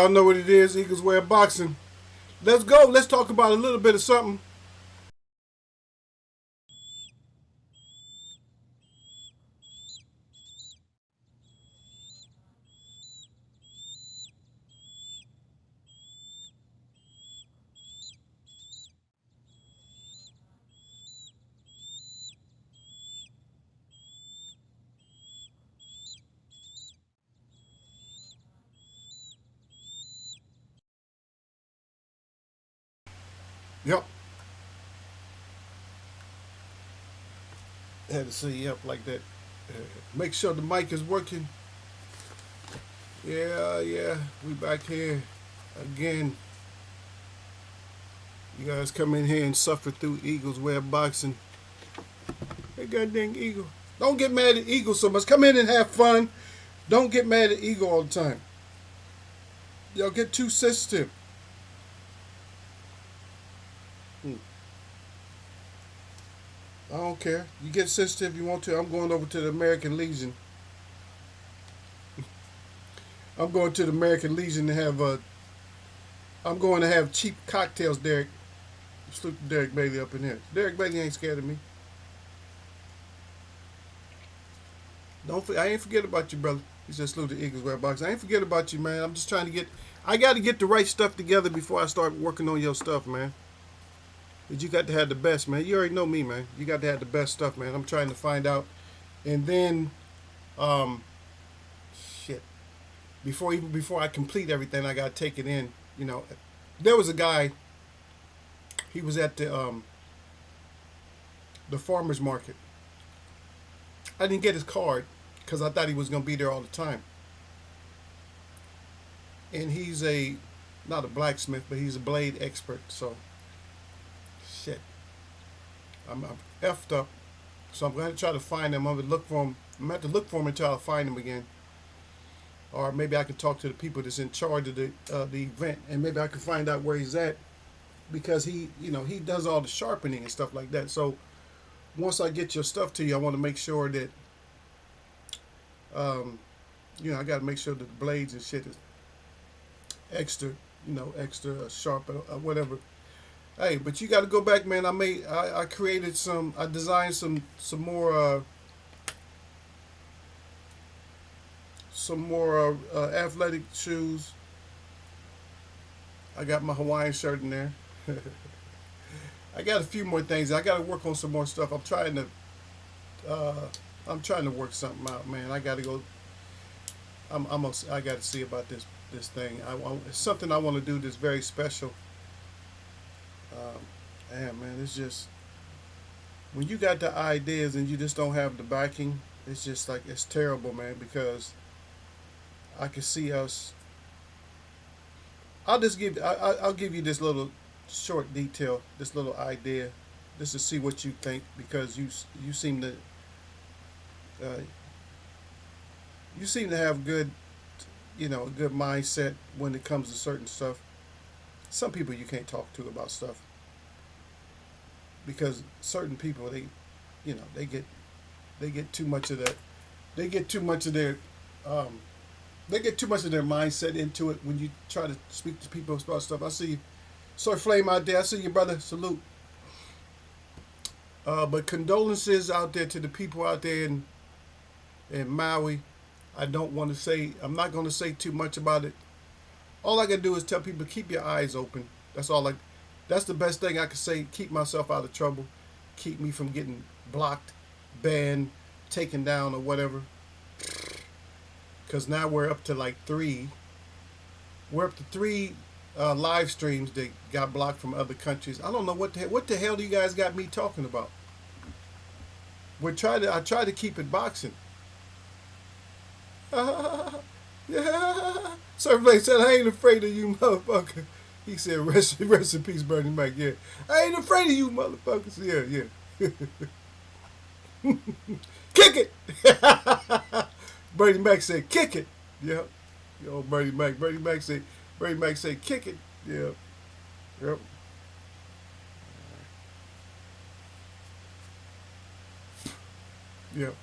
y'all know what it is. Eagles wear boxing. Let's go. Let's talk about a little bit of something. Yep. Had to say yep like that. Make sure the mic is working. Yeah. We back here again. You guys come in here and suffer through Eagles wear boxing. Hey, goddamn Eagle. Don't get mad at Eagle so much. Come in and have fun. Don't get mad at Eagle all the time. Y'all get too sensitive. Hmm. I don't care. You get sensitive if you want to. I'm going over to the American Legion. I'm going to the American Legion to have I'm going to have cheap cocktails, Derek. Salute Derek Bailey up in here. Derek Bailey ain't scared of me. I ain't forget about you, brother. He said salute the Eagles wear box. I ain't forget about you, man. I'm just trying to get. I got to get the right stuff together before I start working on your stuff, man. But you got to have the best, man. You already know me, man. You got to have the best stuff, man. I'm trying to find out, and then, um, shit. Before I complete everything, I got to take it in. You know, there was a guy. He was at the farmers market. I didn't get his card because I thought he was gonna be there all the time. And he's not a blacksmith, but he's a blade expert. So shit, I'm effed up. So I'm gonna try to find him. I'm gonna look for him. I'm gonna have to look for him until I find him again. Or maybe I can talk to the people that's in charge of the event, and maybe I can find out where he's at because he does all the sharpening and stuff like that. So once I get your stuff to you, I want to make sure that um, I got to make sure that the blades and shit is extra, extra sharp or whatever. Hey, but you got to go back, man. I created I designed some more athletic shoes. I got my Hawaiian shirt in there. I got a few more things. I got to work on some more stuff. Uh, I'm trying to work something out, man. I got to go. I got to see about this thing. It's something I want to do that's very special. Um, man, it's just when you got the ideas and you just don't have the backing, it's just like it's terrible, man. Because I can see us. I'll give you this little short detail, this little idea, just to see what you think because you seem to uh, have a good mindset when it comes to certain stuff. Some people you can't talk to about stuff because certain people they get too much of that. They get too much of their um, they get too much of their mindset into it when you try to speak to people about stuff. I see you, Sir Flame out there. I see you, brother. Salute. But condolences out there to the people out there in Maui. I don't want to say. I'm not going to say too much about it. All I can do is tell people keep your eyes open. That's all. That's the best thing I can say. Keep myself out of trouble. Keep me from getting blocked, banned, taken down, or whatever. Because now we're up to like three. We're up to three live streams that got blocked from other countries. I don't know what the hell do you guys got me talking about. I try to keep it boxing. Yeah. Survey said I ain't afraid of you motherfucker. He said rest in peace, Bernie Mac. Yeah. I ain't afraid of you motherfuckers. Yeah. Kick it. Bernie Mac said kick it. Yep. Yo, Bernie Mac. Bernie Mac said kick it. Yep. Yep. Yep.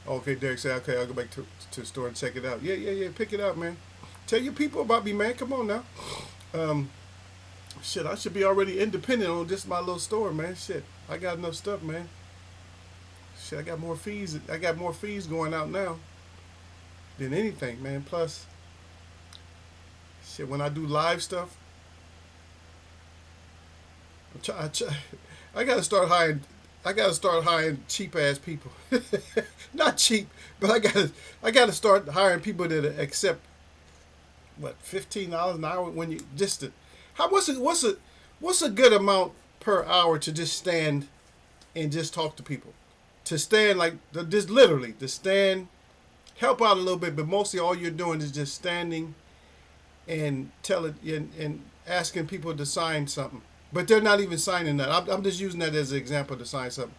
Okay, Derek said, okay, I'll go back to the store and check it out. Yeah, yeah, yeah. Pick it up, man. Tell your people about me, man. Come on now. Um, shit, I should be already independent on just my little store, man. Shit, I got enough stuff, man. Shit, I got more fees. I got more fees going out now than anything, man. Plus, shit, when I do live stuff, I, try, I gotta start hiring. I gotta start hiring cheap ass people. Not cheap, but I gotta start hiring people that accept what $15 an hour when you just to, how what's a good amount per hour to just stand and just talk to people, to stand like just literally to stand, help out a little bit, but mostly all you're doing is just standing and telling and asking people to sign something. But they're not even signing that. I'm just using that as an example to sign something.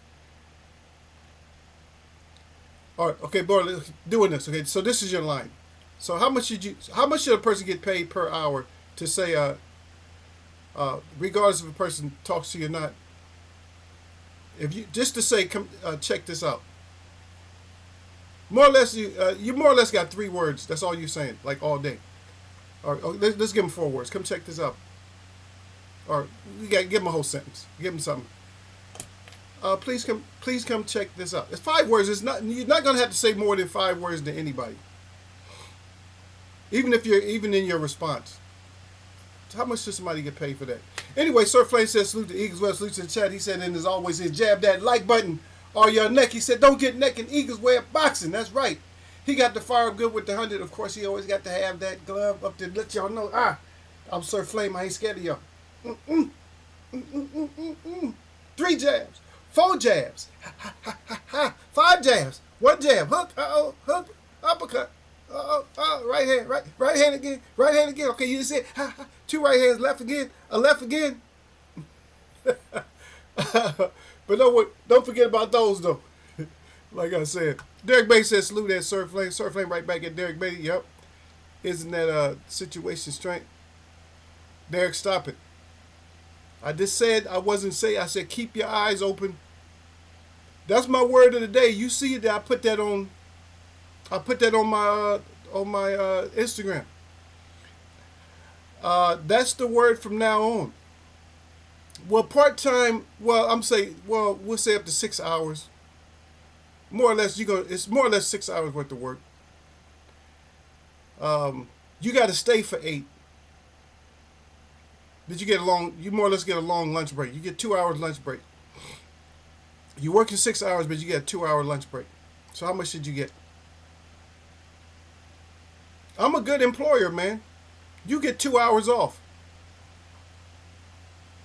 All right, okay, boy, doing this. Okay, so this is your line. So how much should you? How much should a person get paid per hour to say, regardless if a person talks to you or not? If you just to say, come check this out. More or less, you more or less got 3 words. That's all you're saying, like all day. All right, let's give them 4 words. Come check this out. Or you got to give them a whole sentence. Give them something. Please come check this out. It's 5 words. It's not. You're not gonna have to say more than 5 words to anybody. Even in your response. So how much should somebody get paid for that? Anyway, Sir Flame says salute to Eagles. Well, salute to the chat. He said, and as always, he jab that like button or your neck. He said, don't get neck in Eagles way of boxing. That's right. He got the fire good with the 100. Of course, he always got to have that glove up to let y'all know. I'm Sir Flame. I ain't scared of y'all. 3 jabs, 4 jabs, 5 jabs, 1 jab, hook, hook, uppercut, right hand, right hand again, right hand again. Okay, you just said 2 right hands, left again, a left again. But don't forget about those though. Like I said, Derek Bay says salute at Sir Flame. Sir Flame right back at Derek Bay. Yep, isn't that situation strength? Derek, stop it. I just said I wasn't saying. I said keep your eyes open. That's my word of the day. You see that I put that on. I put that on my Instagram. That's the word from now on. Well, part time. Well, we'll say up to 6 hours. More or less, it's more or less 6 hours worth of work. You got to stay for 8. Did you get you more or less get a long lunch break. You get 2 hours lunch break. You work in 6 hours, but you get a 2-hour lunch break. So how much did you get? I'm a good employer, man. You get 2 hours off.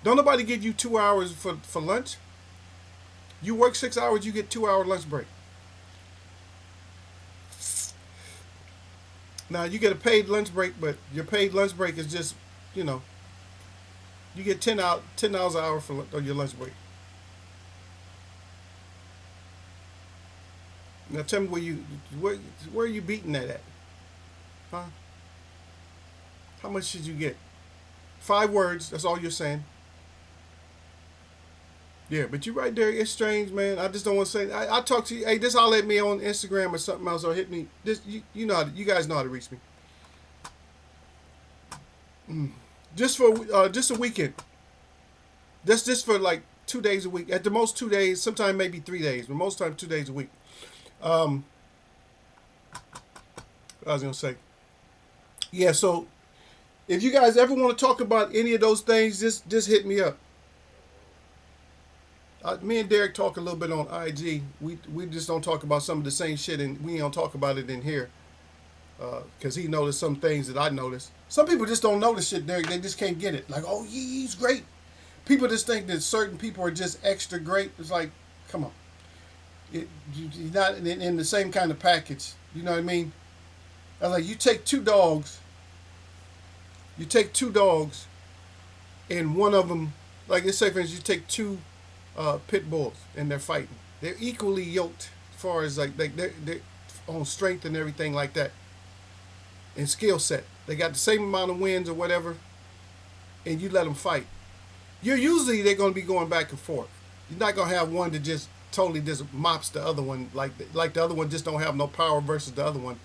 Don't nobody give you 2 hours for lunch. You work 6 hours, you get 2-hour lunch break. Now you get a paid lunch break, but your paid lunch break is just, you get $10 an hour for your lunch break. Now tell me where are you beating that at? Huh? How much should you get? 5 words, that's all you're saying. Yeah, but you're right there. It's strange, man. I just don't want to say. I talk to you. Hey, just holler at me on Instagram or something else, or hit me. This you know you guys know how to reach me. Just for just a weekend. That's just for like 2 days a week. At the most 2 days. Sometimes maybe 3 days, but most times 2 days a week. I was gonna say. Yeah. So if you guys ever want to talk about any of those things, just hit me up. Me and Derek talk a little bit on IG. We just don't talk about some of the same shit, and we don't talk about it in here. Because he noticed some things that I noticed. Some people just don't notice shit, Derek. They just can't get it. Like, oh, he's great. People just think that certain people are just extra great. It's like, come on. You're not in the same kind of package. You know what I mean? I was like, you take 2 dogs. You take 2 dogs, and one of them, like let's say for instance, you take 2 pit bulls and they're fighting. They're equally yoked as far as like they're on strength and everything like that, and skill set. They got the same amount of wins or whatever, and you let them fight. They're going to be going back and forth. You're not going to have one that just totally just mops the other one, like the other one just don't have no power versus the other one.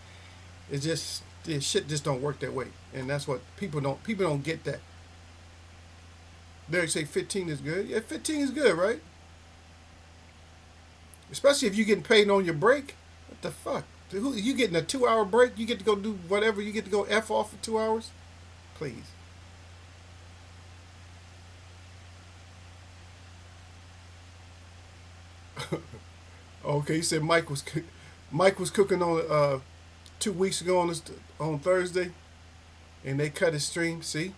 It's just shit just don't work that way, and that's what people don't get that. They say 15 is good. Yeah, 15 is good, right? Especially if you're getting paid on your break. What the fuck? You getting a 2 hour break? You get to go do whatever. You get to go f off for 2 hours. Please. Okay, you said Mike was cooking on 2 weeks ago on Thursday, and they cut his stream. See,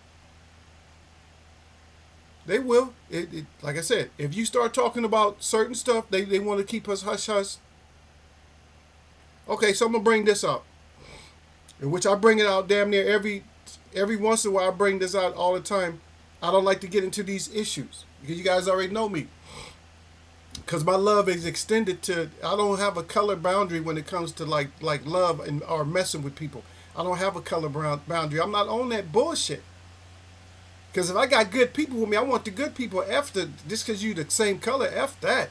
they will. Like I said, if you start talking about certain stuff, they want to keep us hush hush. Okay, so I'm gonna bring this up, in which I bring it out damn near every once in a while. I bring this out all the time. I don't like to get into these issues because you guys already know me. Because my love is extended to, I don't have a color boundary when it comes to like love and or messing with people. I don't have a color boundary. I'm not on that bullshit. Because if I got good people with me, I want the good people. Just because you the same color, F that.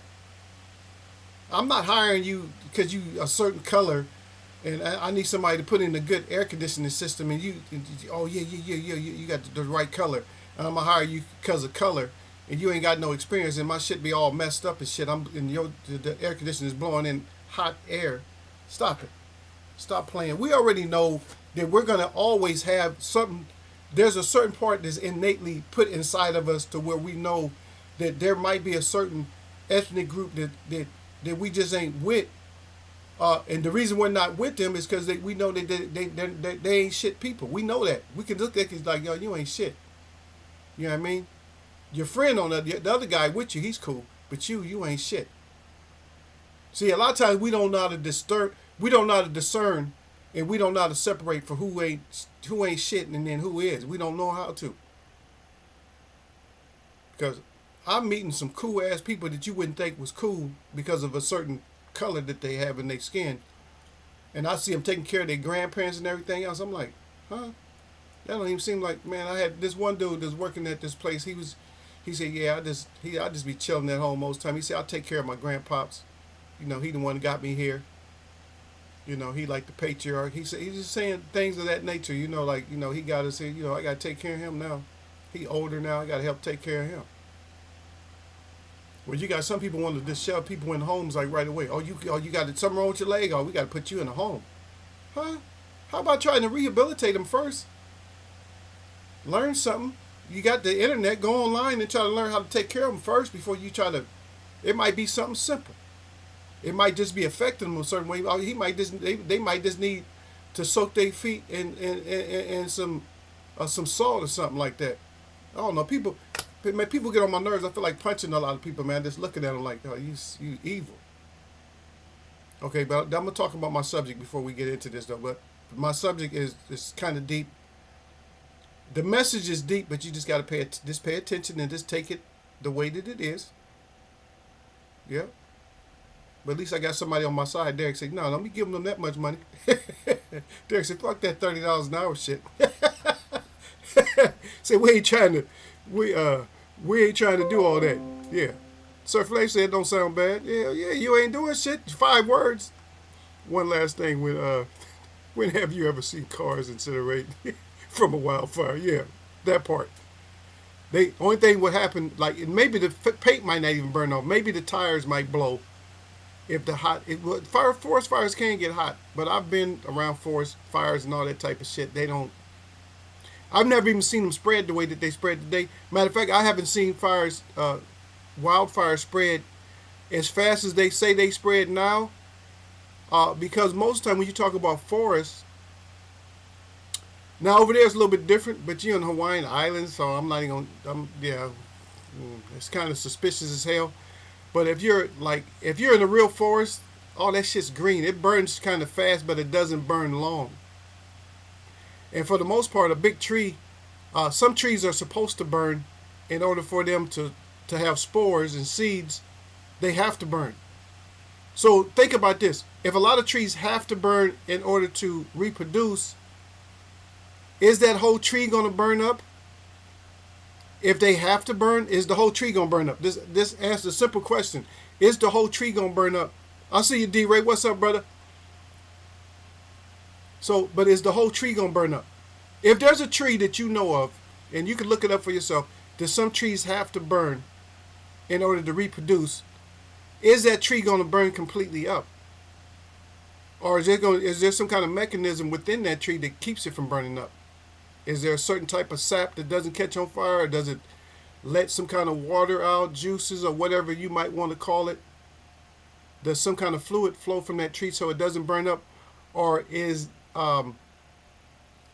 I'm not hiring you because you a certain color, and I need somebody to put in a good air conditioning system, and oh yeah, you got the right color, and I'm gonna hire you because of color, and you ain't got no experience, and my shit be all messed up and shit. The air conditioner is blowing in hot air. Stop it. Stop playing. We already know that we're gonna always have something. There's a certain part that's innately put inside of us to where we know that there might be a certain ethnic group that we just ain't with. And the reason we're not with them is because we know that they ain't shit people. We know that. We can look at it like, yo, you ain't shit. You know what I mean? Your friend on the other guy with you, he's cool. But you ain't shit. See, a lot of times we don't know how to discern, and we don't know how to separate for who ain't shit and then who is. We don't know how to. Because I'm meeting some cool ass people that you wouldn't think was cool because of a certain color that they have in their skin. And I see them taking care of their grandparents and everything else. I'm like, huh? That don't even seem like, man. I had this one dude that's working at this place. He said, yeah, I just be chilling at home most of the time. He said, I'll take care of my grandpops. You know, he the one that got me here. You know, he like the patriarch. He's just saying things of that nature. You know, like, you know, he got us here. You know, I got to take care of him now. He older now. I got to help take care of him. Well, you got some people want to just shove people in homes like right away. Oh, you got something wrong with your leg? Oh, we got to put you in a home. Huh? How about trying to rehabilitate them first? Learn something. You got the internet. Go online and try to learn how to take care of them first before you try to. It might be something simple. It might just be affecting them a certain way. They might just need to soak their feet in some salt or something like that. I don't know. People get on my nerves. I feel like punching a lot of people, man. Just looking at them like, oh, you evil. Okay, but I'm gonna talk about my subject before we get into this, though. But my subject is kind of deep. The message is deep, but you just gotta pay attention and just take it the way that it is. Yeah. But at least I got somebody on my side. Derek said, no, don't be giving them that much money. Derek said, fuck that $30 an hour shit. Say we ain't trying to do all that. Yeah. Surf Life said don't sound bad. Yeah, you ain't doing shit. 5 words. One last thing, when have you ever seen cars incinerate from a wildfire? Yeah, that part. Only thing would happen, like maybe the paint might not even burn off. Maybe the tires might blow. If the forest fires can get hot, but I've been around forest fires and all that type of shit. I've never even seen them spread the way that they spread today. Matter of fact, I haven't seen wildfires spread as fast as they say they spread now. Because most of the time when you talk about forests, now over there it's a little bit different, but you're in Hawaiian Islands, so I'm not even gonna, it's kind of suspicious as hell. But if you're in a real forest, all that shit's green. It burns kind of fast, but it doesn't burn long. And for the most part, a big tree, some trees are supposed to burn in order for them to have spores and seeds. They have to burn. So think about this. If a lot of trees have to burn in order to reproduce, is that whole tree going to burn up? If they have to burn, is the whole tree gonna burn up? This answers a simple question. Is the whole tree gonna burn up? I see you, D-Ray. What's up, brother? So, but is the whole tree gonna burn up? If there's a tree that you know of, and you can look it up for yourself, that some trees have to burn in order to reproduce, is that tree gonna burn completely up? Or is there some kind of mechanism within that tree that keeps it from burning up? Is there a certain type of sap that doesn't catch on fire, or does it let some kind of water out, juices, or whatever you might want to call it? Does some kind of fluid flow from that tree so it doesn't burn up? Or is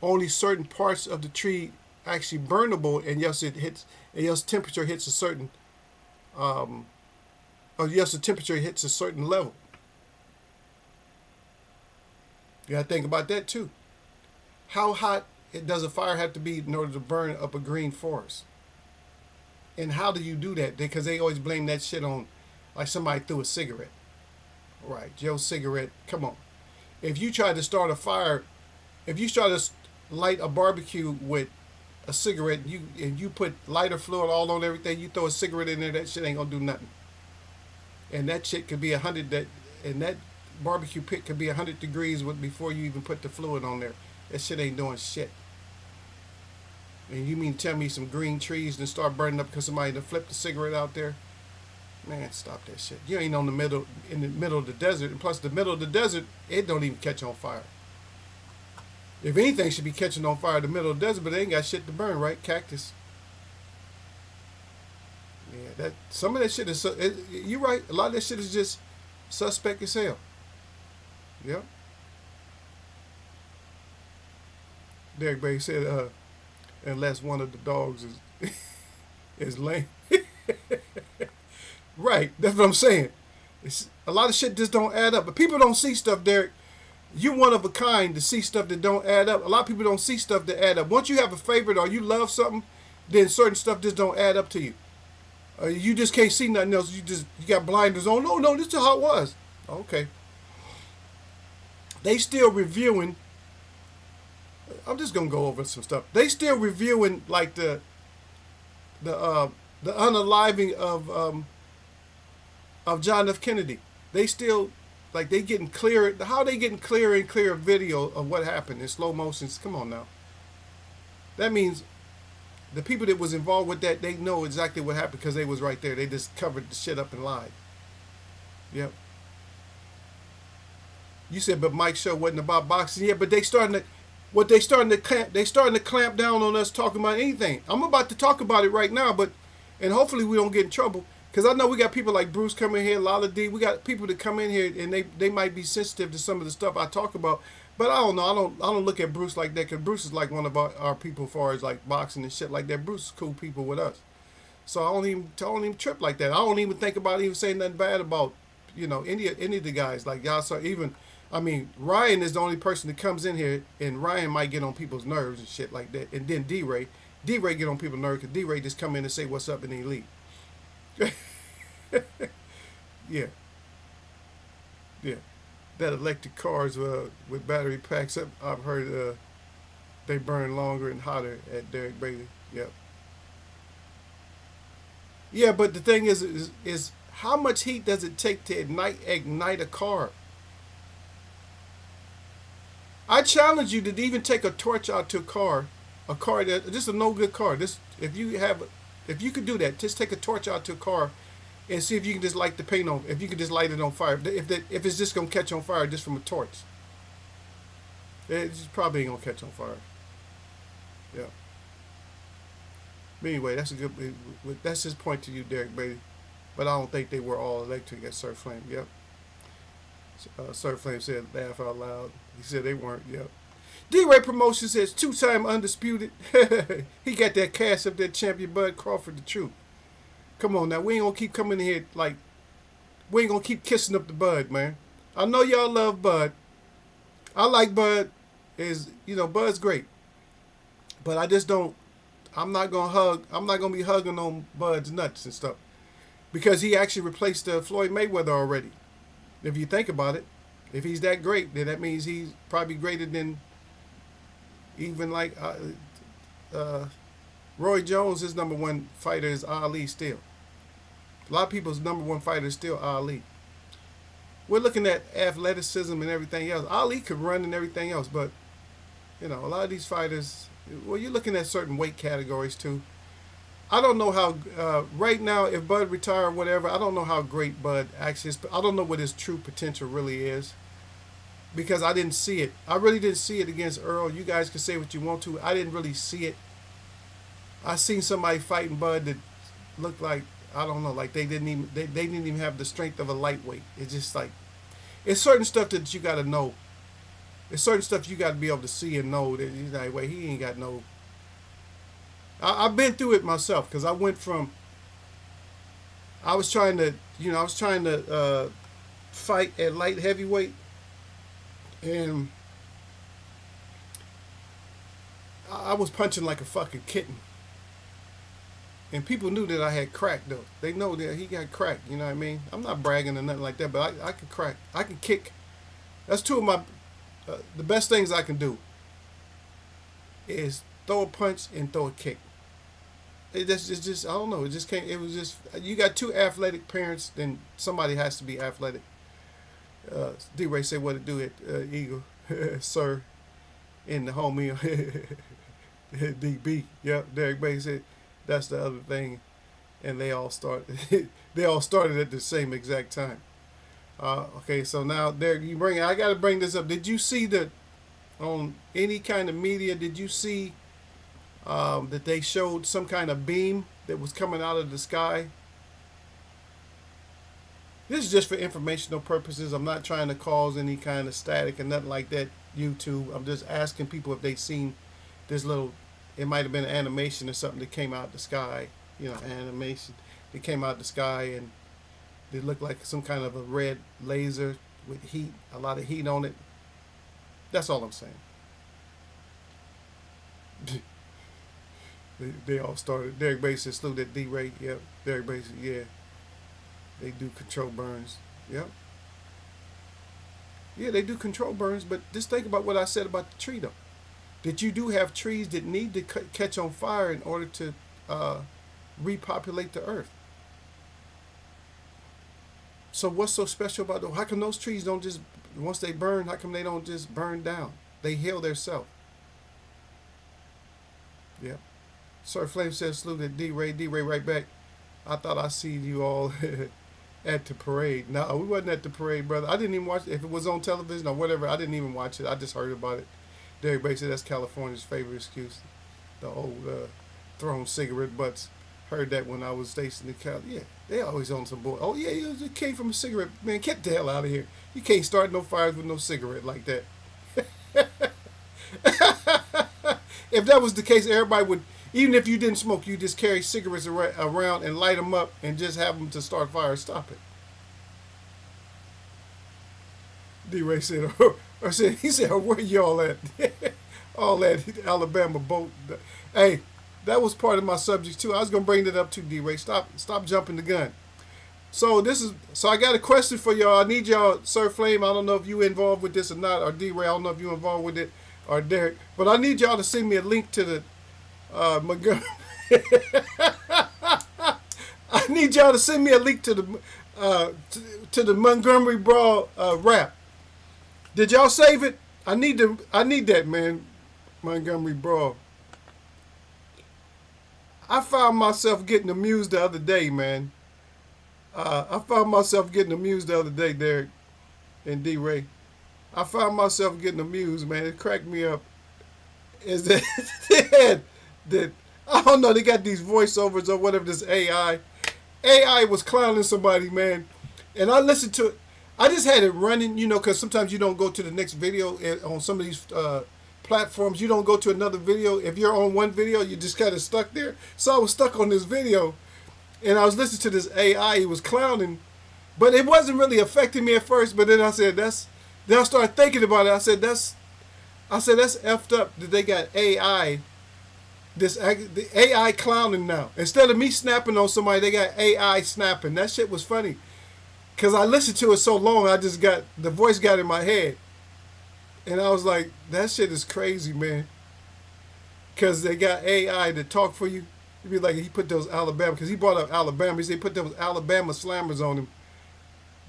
only certain parts of the tree actually burnable, and yes, it hits, and yes, temperature hits a certain, or yes, the temperature hits a certain level. You gotta think about that too. How hot does a fire have to be in order to burn up a green forest? And how do you do that? Because they always blame that shit on, like, somebody threw a cigarette. Right, Joe cigarette. Come on. If you try to start a fire, if you try to light a barbecue with a cigarette, and you put lighter fluid all on everything, you throw a cigarette in there, that shit ain't gonna do nothing. And that shit could be 100. And that barbecue pit could be 100 degrees before you even put the fluid on there. That shit ain't doing shit. And you mean tell me some green trees and start burning up because somebody done flipped the cigarette out there? Man, stop that shit. You ain't in the middle of the desert, and plus the middle of the desert, it don't even catch on fire. If anything should be catching on fire in the middle of the desert, but they ain't got shit to burn, right? Cactus. Yeah, that some of that shit is. You're right. A lot of that shit is just suspect as hell. Yep. Derek Bay said, unless one of the dogs is is lame. Right, that's what I'm saying. It's, a lot of shit just don't add up. But people don't see stuff, Derek. You're one of a kind to see stuff that don't add up. A lot of people don't see stuff that add up. Once you have a favorite or you love something, then certain stuff just don't add up to you. You just can't see nothing else. You got blinders on. No, this is how it was. Okay. They still reviewing. I'm just gonna go over some stuff. They still reviewing like the unaliving of John F. Kennedy. They still, like, they getting clearer. How they getting clearer and clearer video of what happened in slow motions? Come on now. That means the people that was involved with that, they know exactly what happened because they was right there. They just covered the shit up and lied. Yep. You said, but Mike's show wasn't about boxing. Yeah, but they starting to clamp down on us talking about anything. I'm about to talk about it right now, and hopefully we don't get in trouble. Because I know we got people like Bruce coming here, Lala D. We got people that come in here and they might be sensitive to some of the stuff I talk about. But I don't know. I don't look at Bruce like that, because Bruce is like one of our people as far as like boxing and shit like that. Bruce is cool people with us. So I don't even trip like that. I don't even think about even saying nothing bad about, any of the guys like y'all. So even, I mean, Ryan is the only person that comes in here, and Ryan might get on people's nerves and shit like that. And then D-Ray get on people's nerves because D-Ray just come in and say what's up and then leave. Yeah. That electric cars with battery packs up, I've heard they burn longer and hotter at Derek Bailey. Yep. Yeah, but the thing is how much heat does it take to ignite a car? I challenge you to even take a torch out to a car that just a no good car. If you could do that, just take a torch out to a car and see if you can just light the paint on. If you can just light it on fire. If it's just gonna catch on fire just from a torch, it probably ain't gonna catch on fire. Yeah. But anyway, that's his point to you, Derek Bailey. But I don't think they were all electric at Surf Flame. Yep. Surf Flame said, laugh out loud. He said they weren't. Yep. D-Ray Promotion says, 2-time undisputed. He got that cast up there, champion Bud Crawford, the truth. Come on now, we ain't gonna keep coming in here like, we ain't gonna keep kissing up the Bud, man. I know y'all love Bud. I like Bud. Bud's great. But I just don't, I'm not gonna be hugging on Bud's nuts and stuff. Because he actually replaced Floyd Mayweather already. If you think about it. If he's that great, then that means he's probably greater than even like Roy Jones, his number one fighter is Ali still. A lot of people's number one fighter is still Ali. We're looking at athleticism and everything else. Ali could run and everything else, but a lot of these fighters, well, you're looking at certain weight categories too. I don't know how right now, if Bud retired or whatever, I don't know how great Bud actually is. I don't know what his true potential really is because I didn't see it. I really didn't see it against Earl. You guys can say what you want to. I didn't really see it. I seen somebody fighting Bud that looked like, I don't know, like they didn't even have the strength of a lightweight. It's just like, it's certain stuff that you got to know. It's certain stuff you got to be able to see and know that he's like, wait, he ain't got no. I've been through it myself because I went from. I was trying to, fight at light heavyweight, and I was punching like a fucking kitten. And people knew that I had crack though. They know that he got crack. You know what I mean? I'm not bragging or nothing like that, but I can crack. I can kick. That's two of my the best things I can do. Is throw a punch and throw a kick. It's just I don't know. It just can't. It was just you got two athletic parents, then somebody has to be athletic. D-Ray said what to do at Eagle, sir, in the homie DB. Yep, Derek Bay said. That's the other thing, and they all started. They all started at the same exact time. Okay, so now there you bring. I got to bring this up. Did you see that on any kind of media? Did you see that they showed some kind of beam that was coming out of the sky? This is just for informational purposes. I'm not trying to cause any kind of static or nothing like that. YouTube. I'm just asking people if they've seen this little. It might have been an animation or something that came out the sky, animation that came out the sky, and it looked like some kind of a red laser with heat, a lot of heat on it. That's all I'm saying. they all started. Derek Bass said, salute at D-Ray. Yep. Derek Bass, yeah. They do control burns. Yep. Yeah, they do control burns, but just think about what I said about the tree, though. That you do have trees that need to catch on fire in order to repopulate the earth. So what's so special about those? How come those trees don't just, once they burn, how come they don't just burn down? They heal themselves. Yeah. Sir Flame says, salute at D-Ray. D-Ray right back. I thought I seen you all at the parade. No, we wasn't at the parade, brother. I didn't even watch it. If it was on television or whatever, I didn't even watch it. I just heard about it. Derek Bay said that's California's favorite excuse. The old throwing cigarette butts. Heard that when I was stationed in Cali. Yeah, they always on some boy. Oh yeah, it came from a cigarette. Man, get the hell out of here. You can't start no fires with no cigarette like that. If that was the case, everybody would. Even if you didn't smoke, you just carry cigarettes around and light them up and just have them to start fires. Stop it. D-Ray said, he said, where y'all at? All that Alabama boat. Hey, that was part of my subject too. I was gonna bring that up too, D-Ray. Stop jumping the gun. So I got a question for y'all. I need y'all, Sir Flame. I don't know if you involved with this or not, or D-Ray. I don't know if you involved with it, or Derek. But I need y'all to send me a link to the Montgomery. I need y'all to send me a link to the Montgomery Brawl rap. Did y'all save it? I need that, man. Montgomery Brawl. I found myself getting amused the other day, man. Derek and D-Ray. I found myself getting amused, man. It cracked me up. Is that that I don't know, they got these voiceovers or whatever, this AI. AI was clowning somebody, man. And I listened to it. I just had it running, because sometimes you don't go to the next video on some of these platforms. You don't go to another video. If you're on one video, you just kind of stuck there. So I was stuck on this video, and I was listening to this AI. He was clowning, but it wasn't really affecting me at first. But then I said, then I started thinking about it. I said, that's effed up that they got AI, the AI clowning now. Instead of me snapping on somebody, they got AI snapping. That shit was funny. Because I listened to it so long, the voice got in my head. And I was like, that shit is crazy, man. because they got AI to talk for you. It'd be like he put those Alabama, because he brought up Alabama. He said he put those Alabama slammers on him.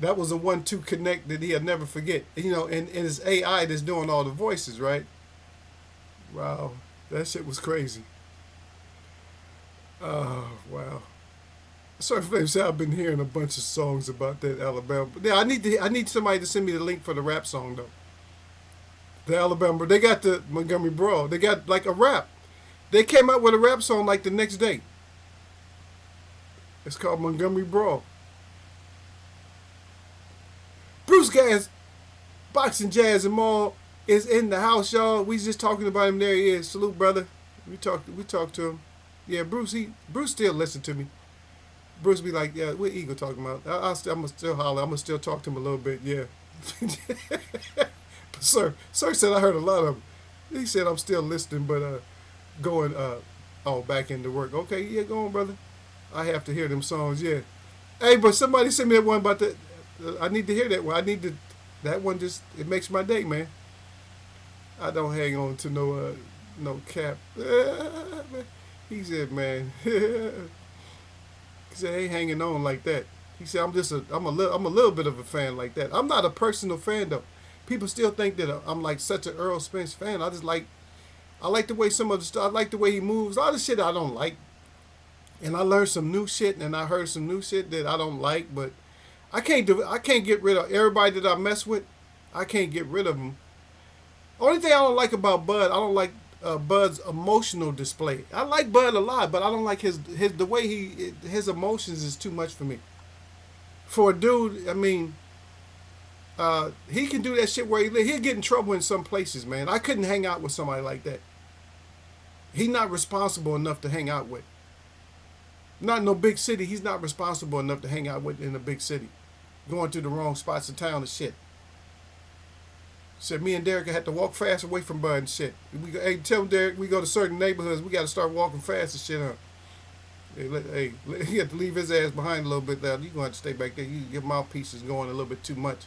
That was a 1-2 connect that he'll never forget. You know, and it's AI that's doing all the voices, right? Wow, that shit was crazy. Oh wow. Sorry for saying I've been hearing a bunch of songs about that Alabama. But yeah, I need somebody to send me the link for the rap song though. The Alabama, they got the Montgomery Brawl. They got like a rap. They came out with a rap song like the next day. It's called Montgomery Brawl. Bruce Gas, Boxing Jazz and Mall is in the house, y'all. We just talking about him. There he is. Salute, brother. We talked to him. Yeah, Bruce still listen to me. Bruce be like, yeah, what Eagle talking about? I'm gonna still holler. I'm gonna still talk to him a little bit. Yeah. But sir said I heard a lot of him. He said I'm still listening, but going back into work. Okay, yeah, go on, brother. I have to hear them songs. Yeah. Hey, but somebody sent me that one about the. I need to hear that one. I need to. That one just it makes my day, man. I don't hang on to no cap. He said, man. He said, I ain't hanging on like that. He said, I'm a little bit of a fan like that. I'm not a personal fan though. People still think that I'm like such an Earl Spence fan. I like the way some of the stuff. I like the way he moves. All the shit I don't like, and I learned some new shit, and I heard some new shit that I don't like. But I can't get rid of everybody that I mess with. I can't get rid of them. Only thing I don't like about Bud, I don't like Bud's emotional display. I like Bud a lot, but I don't like his the way his emotions is too much for me. For a dude, I mean, he can do that shit where he'll get in trouble in some places, man. I couldn't hang out with somebody like that. He's not responsible enough to hang out with. Not in no big city. He's not responsible enough to hang out with in a big city. Going to the wrong spots of town and shit. Said me and Derek had to walk fast away from Bud and shit. Hey, tell him, Derek, we go to certain neighborhoods, we got to start walking fast and shit, huh? Hey, he had to leave his ass behind a little bit there. You gonna have to stay back there. Your mouthpiece is going a little bit too much.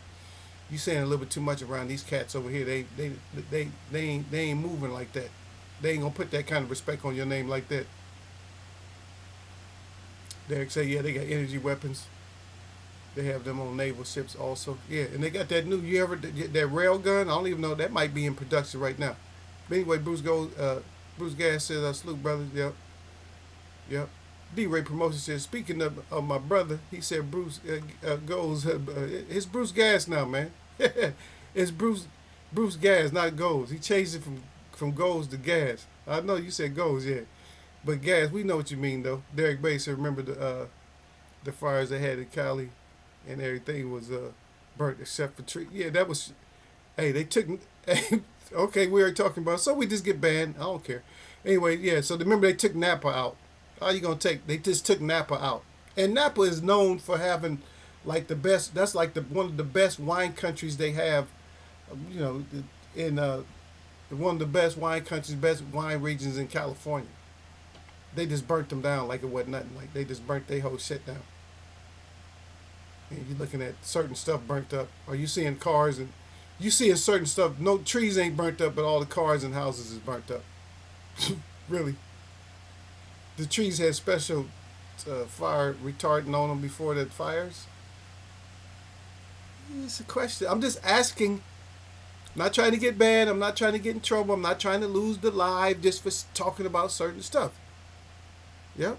You saying a little bit too much around these cats over here. They ain't moving like that. They ain't gonna put that kind of respect on your name like that. Derek say, yeah, they got energy weapons. They have them on naval ships also. Yeah, and they got that new, that rail gun? I don't even know. That might be in production right now. But anyway, Bruce Gas says, salute, brothers. Yep. Yep. D-Ray Promotion says, speaking of my brother, he said Bruce goes. It's Bruce Gas now, man. It's Bruce Gas, not Goes. He changed it from Goes to Gas. I know you said Goes, yeah. But Gas, we know what you mean, though. Derek Bay said, remember the fires they had in Cali? And everything was burnt except for tree. Yeah, that was. Hey, they took. Okay, we already talking about. So we just get banned. I don't care. Anyway, yeah. So remember they took Napa out. How you gonna take? They just took Napa out. And Napa is known for having like the best. That's like one of the best wine countries they have. You know, in one of the best wine countries, best wine regions in California. They just burnt them down like it wasn't nothing. Like they just burnt their whole shit down. And you're looking at certain stuff burnt up, or you seeing cars and you seeing certain stuff. No trees ain't burnt up, but all the cars and houses is burnt up. Really, the trees had special fire retardant on them before the fires. It's a question. I'm just asking. I'm not trying to get bad. I'm not trying to get in trouble. I'm not trying to lose the live just for talking about certain stuff. Yep.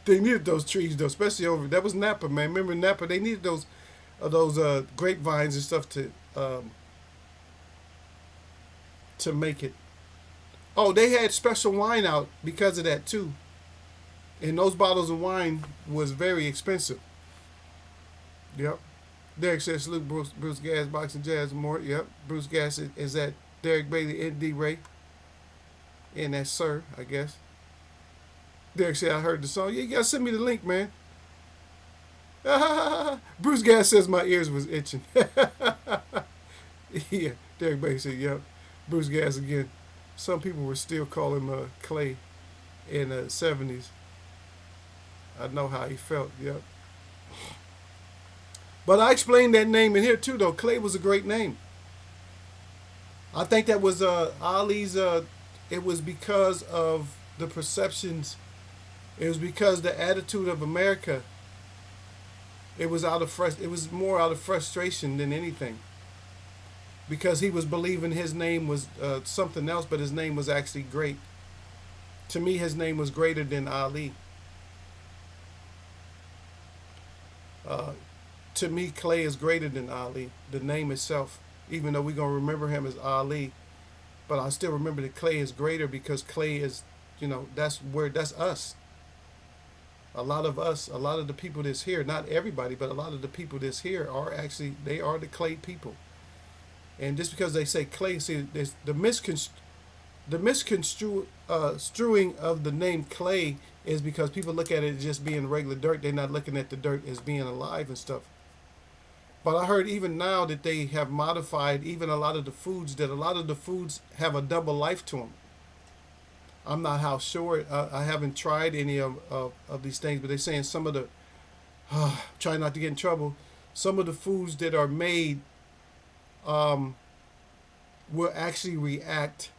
They needed those trees though, especially over. That was Napa, man. Remember Napa? They needed those grapevines and stuff to make it. Oh, they had special wine out because of that too. And those bottles of wine was very expensive. Yep. Derek says salute Bruce Gas, Boxing Jazz more. Yep. Bruce Gas is at Derek Bailey and D Ray. And that's Sir, I guess. Derek said, I heard the song. Yeah, you gotta send me the link, man. Bruce Gas says my ears was itching. Yeah, Derek Bay said, yep. Bruce Gas again. Some people were still calling him Clay in the 70s. I know how he felt, yep. But I explained that name in here too, though. Clay was a great name. I think that was Ali's. It was because of the perceptions. It was because the attitude of America. It was It was more out of frustration than anything. Because he was believing his name was something else, but his name was actually great. To me, his name was greater than Ali. Uh, to me, Clay is greater than Ali. The name itself, even though we're gonna remember him as Ali, but I still remember that Clay is greater because Clay is, that's us. A lot of us, a lot of the people that's here, not everybody, but a lot of the people that's here are actually, they are the Clay people. And just because they say Clay, see, there's the misconstruing of the name Clay is because people look at it as just being regular dirt. They're not looking at the dirt as being alive and stuff. But I heard even now that they have modified even a lot of the foods, that a lot of the foods have a double life to them. I'm not how sure. I haven't tried any of these things, but they're saying some of the, try not to get in trouble, some of the foods that are made will actually react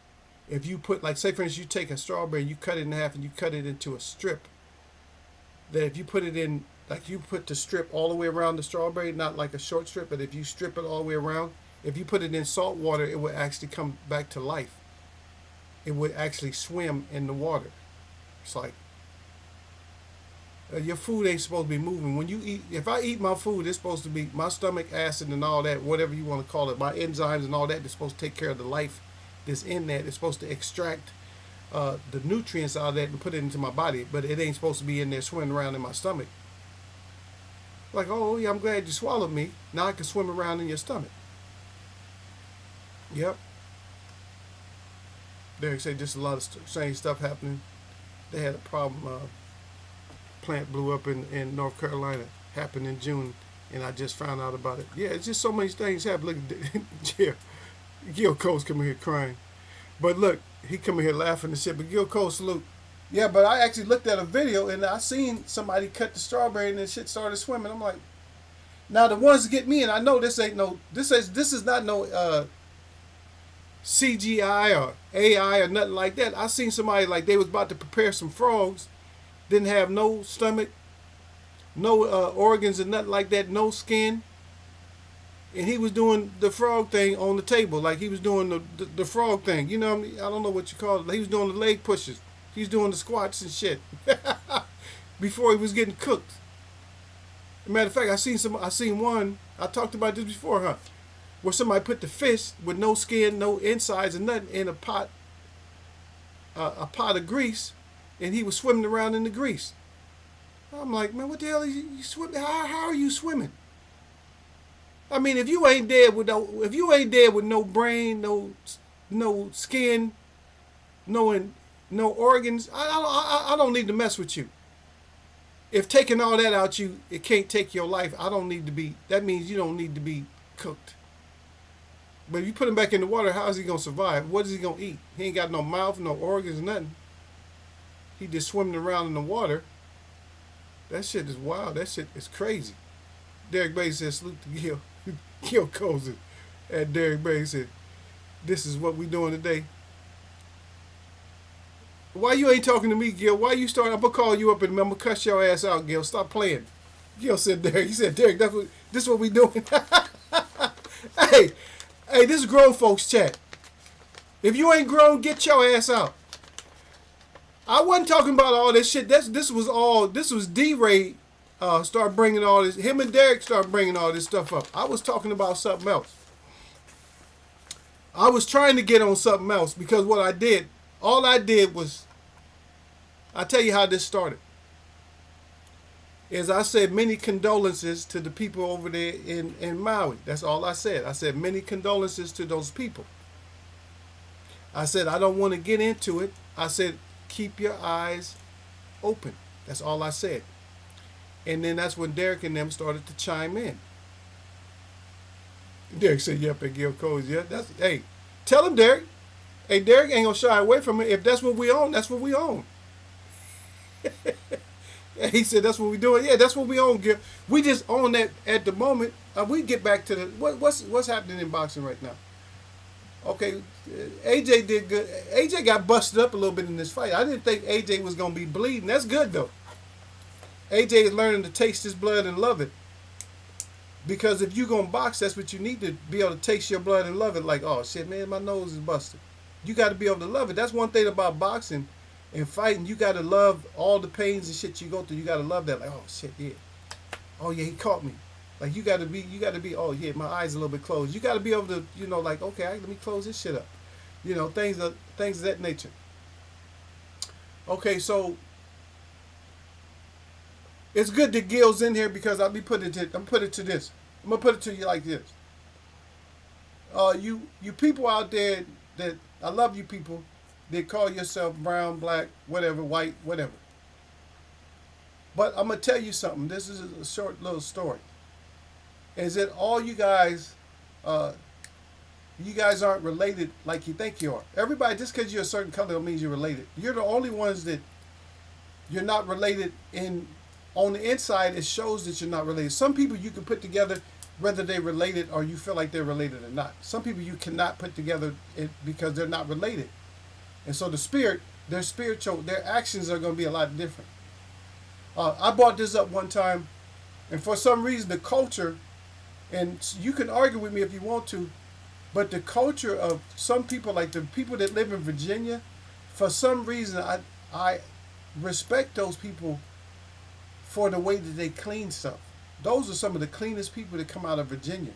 if you put, like, say for instance, you take a strawberry, you cut it in half and you cut it into a strip. That if you put it in, like you put the strip all the way around the strawberry, not like a short strip, but if you strip it all the way around, if you put it in salt water, it would actually come back to life. It would actually swim in the water. It's like, your food ain't supposed to be moving. When you eat, if I eat my food, it's supposed to be my stomach acid and all that, whatever you want to call it, my enzymes and all that, that's supposed to take care of the life that's in that. It's supposed to extract the nutrients out of that and put it into my body, but it ain't supposed to be in there swimming around in my stomach. Like, oh yeah, I'm glad you swallowed me. Now I can swim around in your stomach. Yep. Derek said just a lot of same stuff happening. They had a problem. Plant blew up in North Carolina. Happened in June, and I just found out about it. Yeah, it's just so many things happen. Look at Gil Cole's coming here crying. But look, he coming here laughing and shit. But Gil Cole, salute. Yeah, but I actually looked at a video and I seen somebody cut the strawberry and then shit started swimming. I'm like, now the ones that get me, and I know this ain't no, this is not no CGI or AI or nothing like that. I seen somebody like they was about to prepare some frogs, didn't have no stomach, no organs and nothing like that, no skin. And he was doing the frog thing on the table, like he was doing the frog thing. You know what I mean? I don't know what you call it. He was doing the leg pushes. He was doing the squats and shit before he was getting cooked. As a matter of fact, I seen one. I talked about this before, huh? Where somebody put the fish with no skin, no insides, and nothing in a pot of grease, and he was swimming around in the grease. I'm like, man, what the hell are you swimming? How are you swimming? I mean, if you ain't dead with no brain, no skin, no organs, I don't need to mess with you. If taking all that out it can't take your life, I don't need to be, that means you don't need to be cooked. But if you put him back in the water, how is he going to survive? What is he going to eat? He ain't got no mouth, no organs, nothing. He just swimming around in the water. That shit is wild. That shit is crazy. Derek Bay said, salute to Gil. Gil Cozy. And Derek Bay said, this is what we doing today. Why you ain't talking to me, Gil? Why you starting? I'm going to call you up and I'm going to cuss your ass out, Gil. Stop playing. Gil said, Derek. He said, Derek, this is what we doing. Hey, this is grown folks chat. If you ain't grown, get your ass out. I wasn't talking about all this shit. This was D-Ray start bringing all this. Him and Derek start bringing all this stuff up. I was talking about something else. I was trying to get on something else because what I did, all I did was, I'll tell you how this started. Is I said many condolences to the people over there in Maui. That's all I said. I said many condolences to those people. I said I don't want to get into it. I said keep your eyes open. That's all I said. And then that's when Derek and them started to chime in. Derek said, yep, and Gil Coles, yeah. Hey, tell him, Derek. Hey, Derek ain't gonna shy away from it. If that's what we own, that's what we own. He said that's what we doing. Yeah, that's what we own, Gil. We just own that at the moment. We get back to the what's happening in boxing right now. Okay, AJ did good. AJ got busted up a little bit in this fight. I didn't think AJ was gonna be bleeding. That's good though. AJ is learning to taste his blood and love it. Because if you're gonna box, that's what you need to be able to taste your blood and love it. Like, oh shit, man, my nose is busted. You got to be able to love it. That's one thing about boxing and fighting. You got to love all the pains and shit you go through. You got to love that. Like, oh shit, yeah. Oh yeah, he caught me. Like you got to be. Oh yeah, my eyes a little bit closed. You got to be able to, like, okay, let me close this shit up. Things of that nature. Okay, so it's good that Gil's in here because I'm put it to this. I'm gonna put it to you like this. You people out there that I love you people that call yourself brown, black, whatever, white, whatever. But I'm gonna tell you something. This is a short little story. Is that all you guys aren't related like you think you are. Everybody, just because you're a certain color don't mean you're related. You're the only ones that you're not related in. On the inside, it shows that you're not related. Some people you can put together whether they're related or you feel like they're related or not. Some people you cannot put together because they're not related. And so their spiritual, their actions are going to be a lot different. I brought this up one time, and for some reason the culture, and you can argue with me if you want to, but the culture of some people, like the people that live in Virginia, for some reason I respect those people for the way that they clean stuff. Those are some of the cleanest people that come out of Virginia.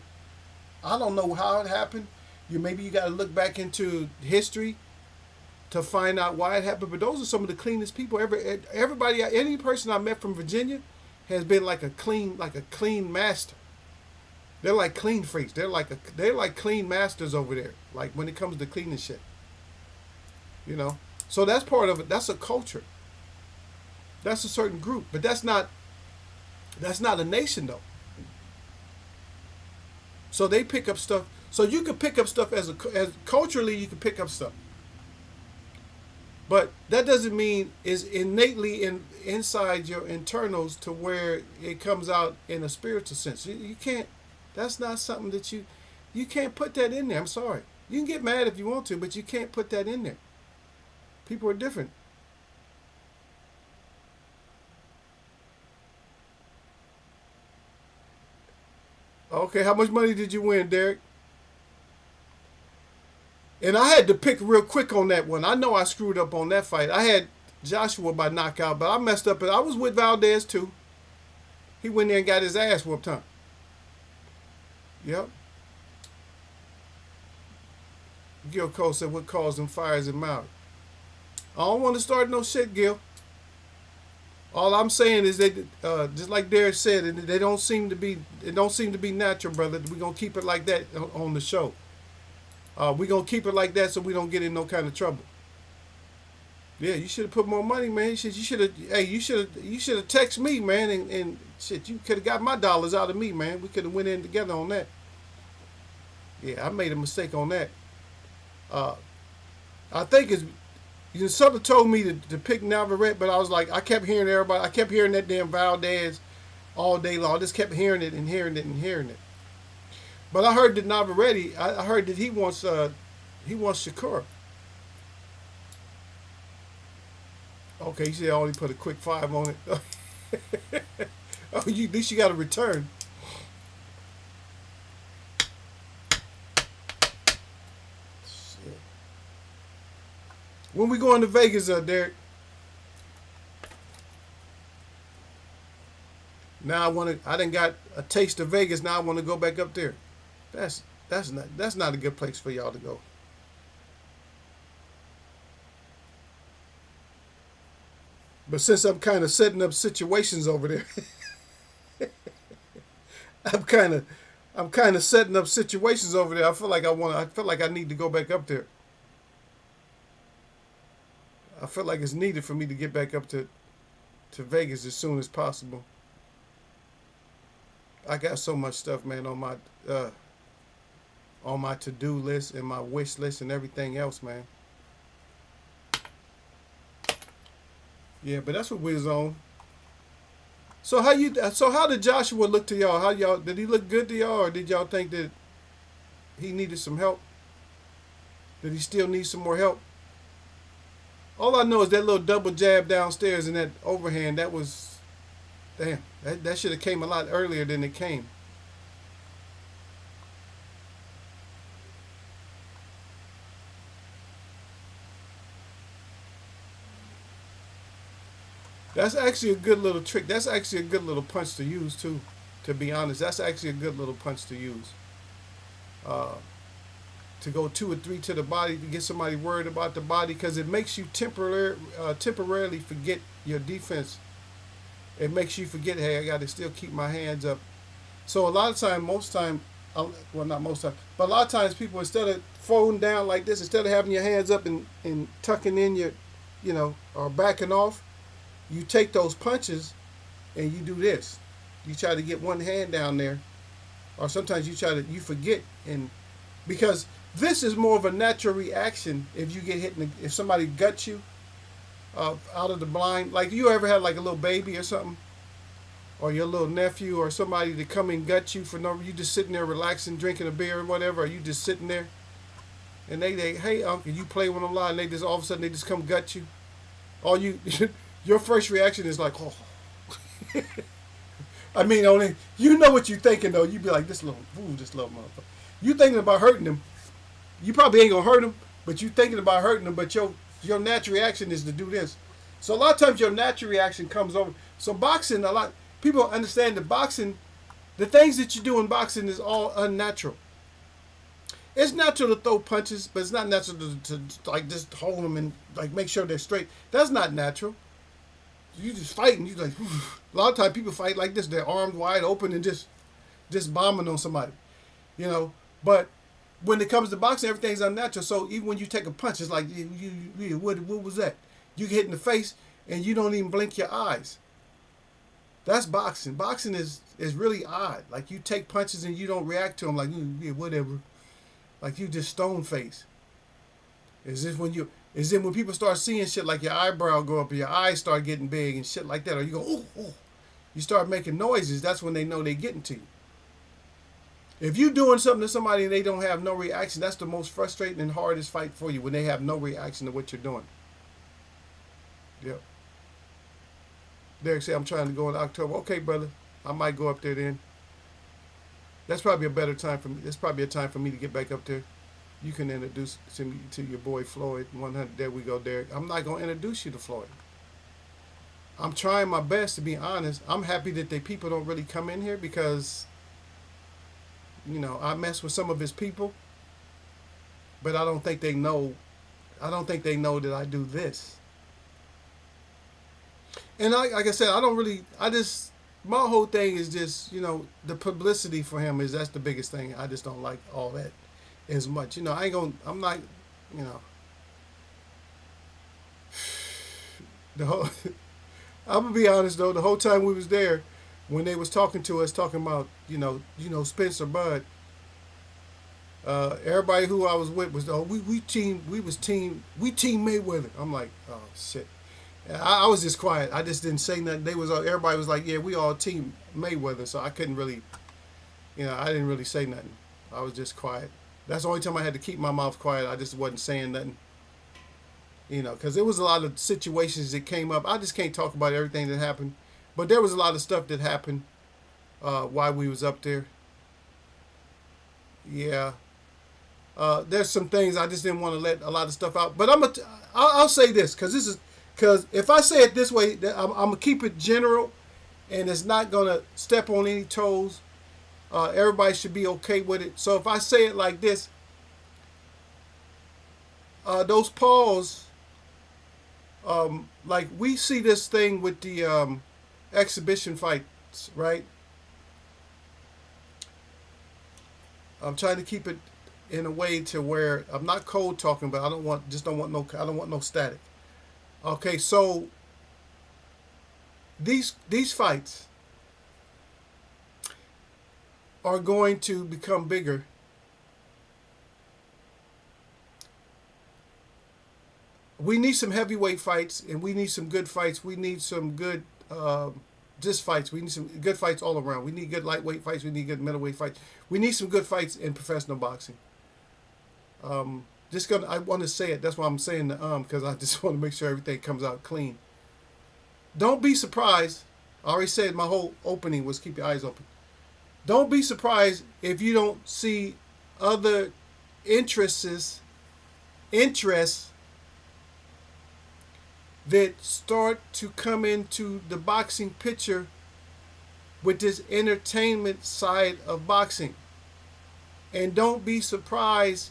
I don't know how it happened. Maybe you got to look back into history to find out why it happened. But those are some of the cleanest people. Everybody, any person I met from Virginia, has been like a clean master. They're like clean freaks. They're like clean masters over there. Like when it comes to cleaning shit. So that's part of it. That's a culture. That's a certain group, but that's not a nation though. So they pick up stuff. So you can pick up stuff as culturally you can pick up stuff, but that doesn't mean it's innately inside your internals to where it comes out in a spiritual sense. You can't. That's not something that you can't put that in there. I'm sorry. You can get mad if you want to, but you can't put that in there. People are different. Okay, how much money did you win, Derek? And I had to pick real quick on that one. I know I screwed up on that fight. I had Joshua by knockout, but I messed up. I was with Valdez too. He went there and got his ass whooped, huh? Yep. Gil Cole said, what caused them fires in Maui? I don't want to start no shit, Gil. All I'm saying is that, just like Derek said, it don't seem to be natural, brother. We're going to keep it like that on the show. We're going to keep it like that so we don't get in no kind of trouble. Yeah, you should have put more money, man. You should have texted me, man, and shit, you could have got my dollars out of me, man. We could have went in together on that. Yeah, I made a mistake on that. I think it's... Something told me to pick Navarrete, but I was like, I kept hearing everybody. I kept hearing that damn Valdez all day long. I just kept hearing it and hearing it and hearing it. But I heard that Navarrete, I heard that he wants Shakur. Okay, you said I only put a quick 5 on it. Oh, at least you got a return. When we going to Vegas, Derek? Now I done got a taste of Vegas. Now I want to go back up there. That's not a good place for y'all to go. But since I'm kind of setting up situations over there, I'm kind of setting up situations over there. I feel like I need to go back up there. I feel like it's needed for me to get back up to Vegas as soon as possible. I got so much stuff, man, on my to-do list and my wish list and everything else, man. Yeah, but that's what we're on. So how did Joshua look to y'all? How y'all did he look good to y'all, or did y'all think that he needed some help? Did he still need some more help? All I know is that little double jab downstairs and that overhand. That was damn. That should have came a lot earlier than it came. That's actually a good little trick. That's actually a good little punch to use too. To be honest, that's actually a good little punch to use. Uh, to go 2 or 3 to the body to get somebody worried about the body because it makes you temporarily forget your defense. It makes you forget, hey, I got to still keep my hands up. So a lot of time, most time, well, not most time, but a lot of times people, instead of folding down like this, instead of having your hands up and tucking in your, or backing off, you take those punches and you do this. You try to get one hand down there, or sometimes you forget, and because this is more of a natural reaction if you get hit, if somebody guts you out of the blind. Like you ever had like a little baby or something, or your little nephew or somebody to come and gut you for no reason. You just sitting there relaxing, drinking a beer or whatever, or you just sitting there, and they hey uncle, you play with them a lot, and they just all of a sudden they just come gut you. All you, your first reaction is like, oh. I mean, only you know what you're thinking though. You be like, this little motherfucker. You thinking about hurting them. You probably ain't gonna hurt them, but you thinking about hurting them. But your natural reaction is to do this. So a lot of times your natural reaction comes over. So boxing, a lot people understand that boxing, the things that you do in boxing is all unnatural. It's natural to throw punches, but it's not natural to like just hold them and like make sure they're straight. That's not natural. You just fight and you like. A lot of times people fight like this. Their arms wide open and just bombing on somebody, But when it comes to boxing, everything's unnatural. So even when you take a punch, it's like what was that? You get hit in the face and you don't even blink your eyes. That's boxing. Boxing is really odd. Like you take punches and you don't react to them like whatever. Like you just stone face. Is then when people start seeing shit like your eyebrow go up or your eyes start getting big and shit like that, or you go ooh, ooh, you start making noises. That's when they know they're getting to you. If you're doing something to somebody and they don't have no reaction, that's the most frustrating and hardest fight for you, when they have no reaction to what you're doing. Yep. Derek said, I'm trying to go in October. Okay, brother. I might go up there then. That's probably a better time for me. That's probably a time for me to get back up there. You can introduce me to your boy Floyd 100. There we go, Derek. I'm not going to introduce you to Floyd. I'm trying my best, to be honest. I'm happy that people don't really come in here because, I mess with some of his people, but I don't think they know. I don't think they know that I do this. And like I said, my whole thing is just, the publicity for him that's the biggest thing. I just don't like all that as much. I'm not, the whole, I'm gonna be honest though, the whole time we was there, when they was talking to us, talking about, Spencer Bud, everybody who I was with was, we team Mayweather. I'm like, oh shit. I was just quiet. I just didn't say nothing. Everybody was like, yeah, we all team Mayweather. So I couldn't really, I didn't really say nothing. I was just quiet. That's the only time I had to keep my mouth quiet. I just wasn't saying nothing. Because there was a lot of situations that came up. I just can't talk about everything that happened. But there was a lot of stuff that happened while we was up there. Yeah. There's some things I just didn't want to let a lot of stuff out. But I'll say this, because if I say it this way, I'm going to keep it general, and it's not going to step on any toes. Everybody should be okay with it. So if I say it like this, those paws, like we see this thing with the exhibition fights, right? I'm trying to keep it in a way to where I'm not cold talking, but I don't want no static. Okay, so these fights are going to become bigger. We need some heavyweight fights, and we need some good fights. We need some good Just fights. We need some good fights all around. We need good lightweight fights. We need good middleweight fights. We need some good fights in professional boxing. Just gonna. I want to say it. That's why I'm saying the because I just want to make sure everything comes out clean. Don't be surprised. I already said my whole opening was keep your eyes open. Don't be surprised if you don't see other interests that start to come into the boxing picture with this entertainment side of boxing. And don't be surprised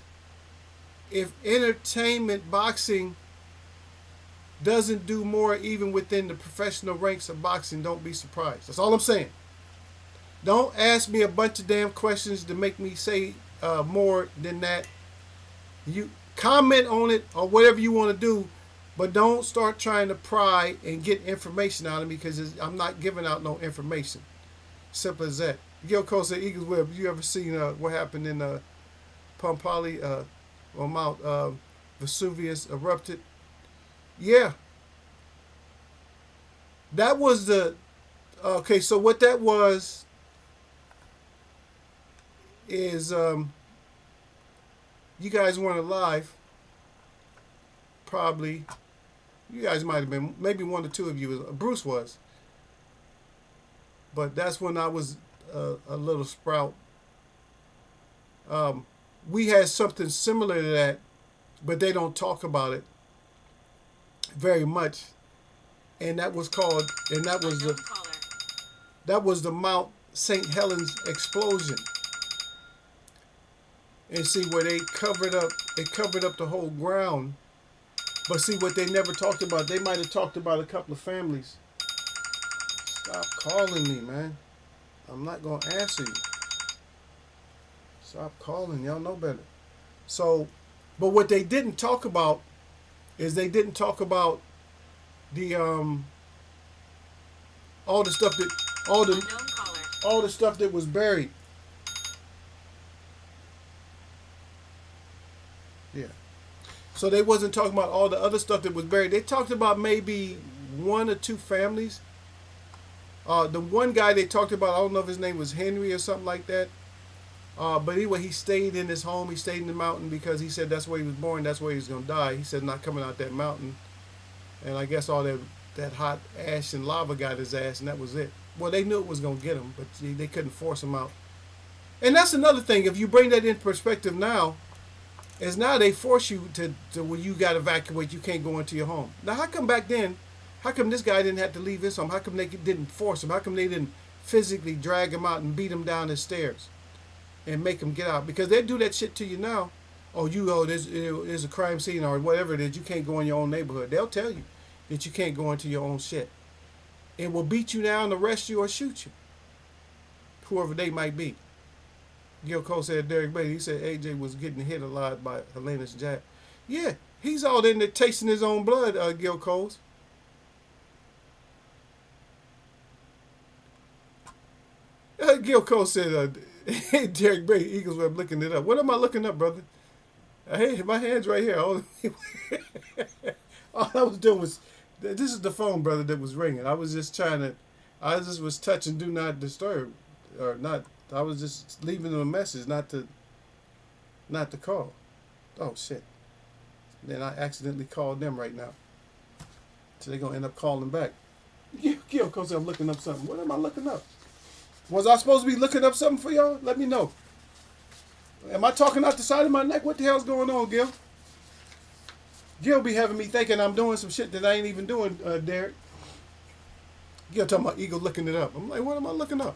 if entertainment boxing doesn't do more even within the professional ranks of boxing. Don't be surprised. That's all I'm saying. Don't ask me a bunch of damn questions to make me say more than that. You comment on it or whatever you want to do, but don't start trying to pry and get information out of me because I'm not giving out no information. Simple as that. Gil Cole said, Eagles Web, you ever seen what happened in Pompali on Mount Vesuvius erupted? Yeah. That was the... Okay, so what that was is... you guys weren't alive. Probably. You guys might have been. Maybe one or two of you. Bruce was. But that's when I was a little sprout. We had something similar to that, but they don't talk about it very much. And that was called, and that was the Mount St. Helens explosion. And see where they covered up the whole ground. But see what they never talked about, they might have talked about a couple of families. Stop calling me, man. I'm not going to answer you. Stop calling. Y'all know better. So, but what they didn't talk about is they didn't talk about the all the stuff that was buried. Yeah. So they wasn't talking about all the other stuff that was buried. They talked about maybe one or two families. The one guy they talked about, I don't know if his name was Henry or something like that. But anyway, he stayed in his home. He stayed in the mountain because he said that's where he was born. That's where he was going to die. He said not coming out that mountain. And I guess all that hot ash and lava got his ass, and that was it. Well, they knew it was going to get him, but they couldn't force him out. And that's another thing. If you bring that into perspective now, is now they force you to where you got to evacuate. You can't go into your home. Now, how come back then, how come this guy didn't have to leave his home? How come they didn't force him? How come they didn't physically drag him out and beat him down the stairs and make him get out? Because they do that shit to you now. Oh, there's a crime scene or whatever it is. You can't go in your own neighborhood. They'll tell you that you can't go into your own shit. And will beat you down, arrest you, or shoot you. Whoever they might be. Gil Cole said Derek Bailey. He said AJ was getting hit a lot by Helena's Jack. Yeah, he's all in there tasting his own blood, Gil Cole's. Gil Cole said, hey, Derek Bailey, Eagles Web looking it up. What am I looking up, brother? Hey, my hand's right here. All I was doing was, this is the phone, brother, that was ringing. I was just was touching do not disturb, or not. I was just leaving them a message, not to call. Oh shit! Then I accidentally called them right now, so they're gonna end up calling back. Gil Cole said I'm looking up something. What am I looking up? Was I supposed to be looking up something for y'all? Let me know. Am I talking out the side of my neck? What the hell's going on, Gil? Gil be having me thinking I'm doing some shit that I ain't even doing, Derek. Gil talking about Eagle looking it up. I'm like, what am I looking up?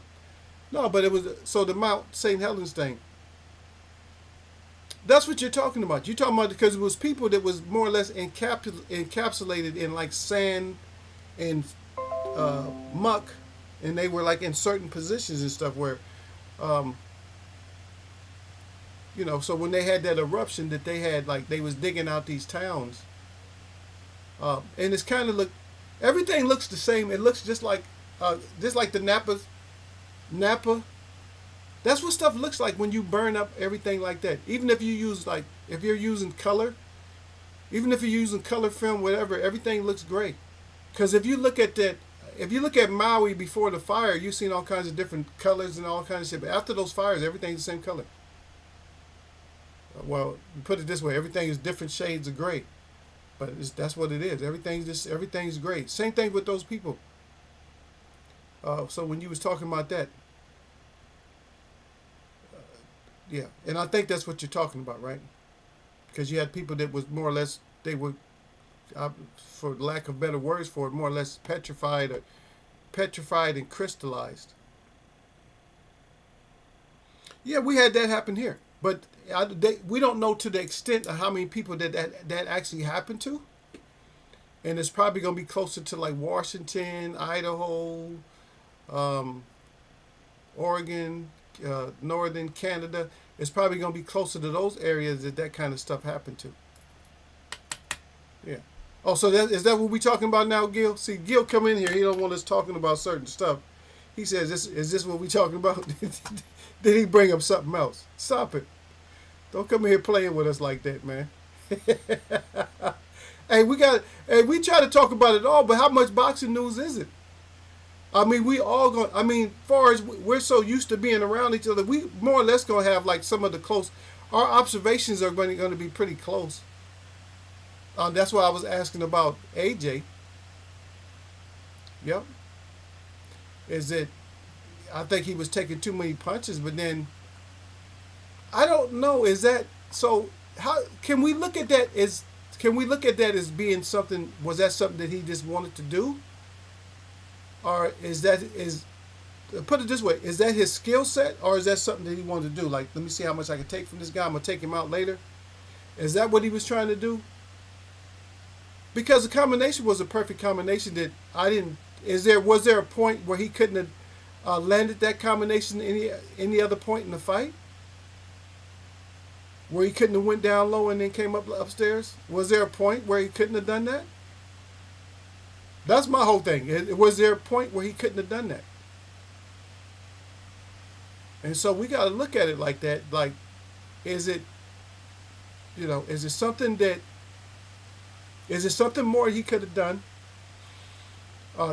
No, but it was, so the Mount St. Helens thing. That's what you're talking about. You're talking about because it was people that was more or less encapsulated in like sand and muck, and they were like in certain positions and stuff where, you know, so when they had that eruption that they had, like they was digging out these towns, and it's kind of everything looks the same. It looks just like the Napa. That's what stuff looks like when you burn up everything like that. Even if you use if you're using color, even if you're using color film, whatever, everything looks great. Because if you look at that, if you look at Maui before the fire, you've seen all kinds of different colors and all kinds of shit. But after those fires, everything's the same color. Well, put it this way: everything is different shades of gray. But that's what it is. Everything's gray. Same thing with those people. So when you was talking about that, yeah, and I think that's what you're talking about, right? Because you had people that was more or less, they were, for lack of better words for it, more or less petrified and crystallized. Yeah, we had that happen here, but we don't know to the extent of how many people that actually happened to, and it's probably gonna be closer to like Washington, Idaho, Oregon, northern Canada. It's probably gonna be closer to those areas that kind of stuff happened to. Yeah. Oh, so is that what we talking about now, Gil? See, Gil come in here. He don't want us talking about certain stuff. He says, "Is this what we talking about?" Then he bring up something else. Stop it! Don't come in here playing with us like that, man. Hey, we try to talk about it all, but how much boxing news is it? I mean, we all going. I mean, far as we're so used to being around each other, we more or less gonna have like some of the close. Our observations are going to be pretty close. That's why I was asking about AJ. Yep. Is it? I think he was taking too many punches, but then I don't know. Is that so? How can we look at that as? Can we look at that as being something? Was that something that he just wanted to do, or put it this way? Is that his skill set, or is that something that he wanted to do? Like, let me see how much I can take from this guy. I'm gonna take him out later. Is that what he was trying to do? Because the combination was a perfect combination that I didn't. Was there a point where he couldn't have landed that combination any other point in the fight? Where he couldn't have went down low and then came up upstairs? Was there a point where he couldn't have done that? That's my whole thing. Was there a point where he couldn't have done that? And so we got to look at it like that. Like, is it something more he could have done?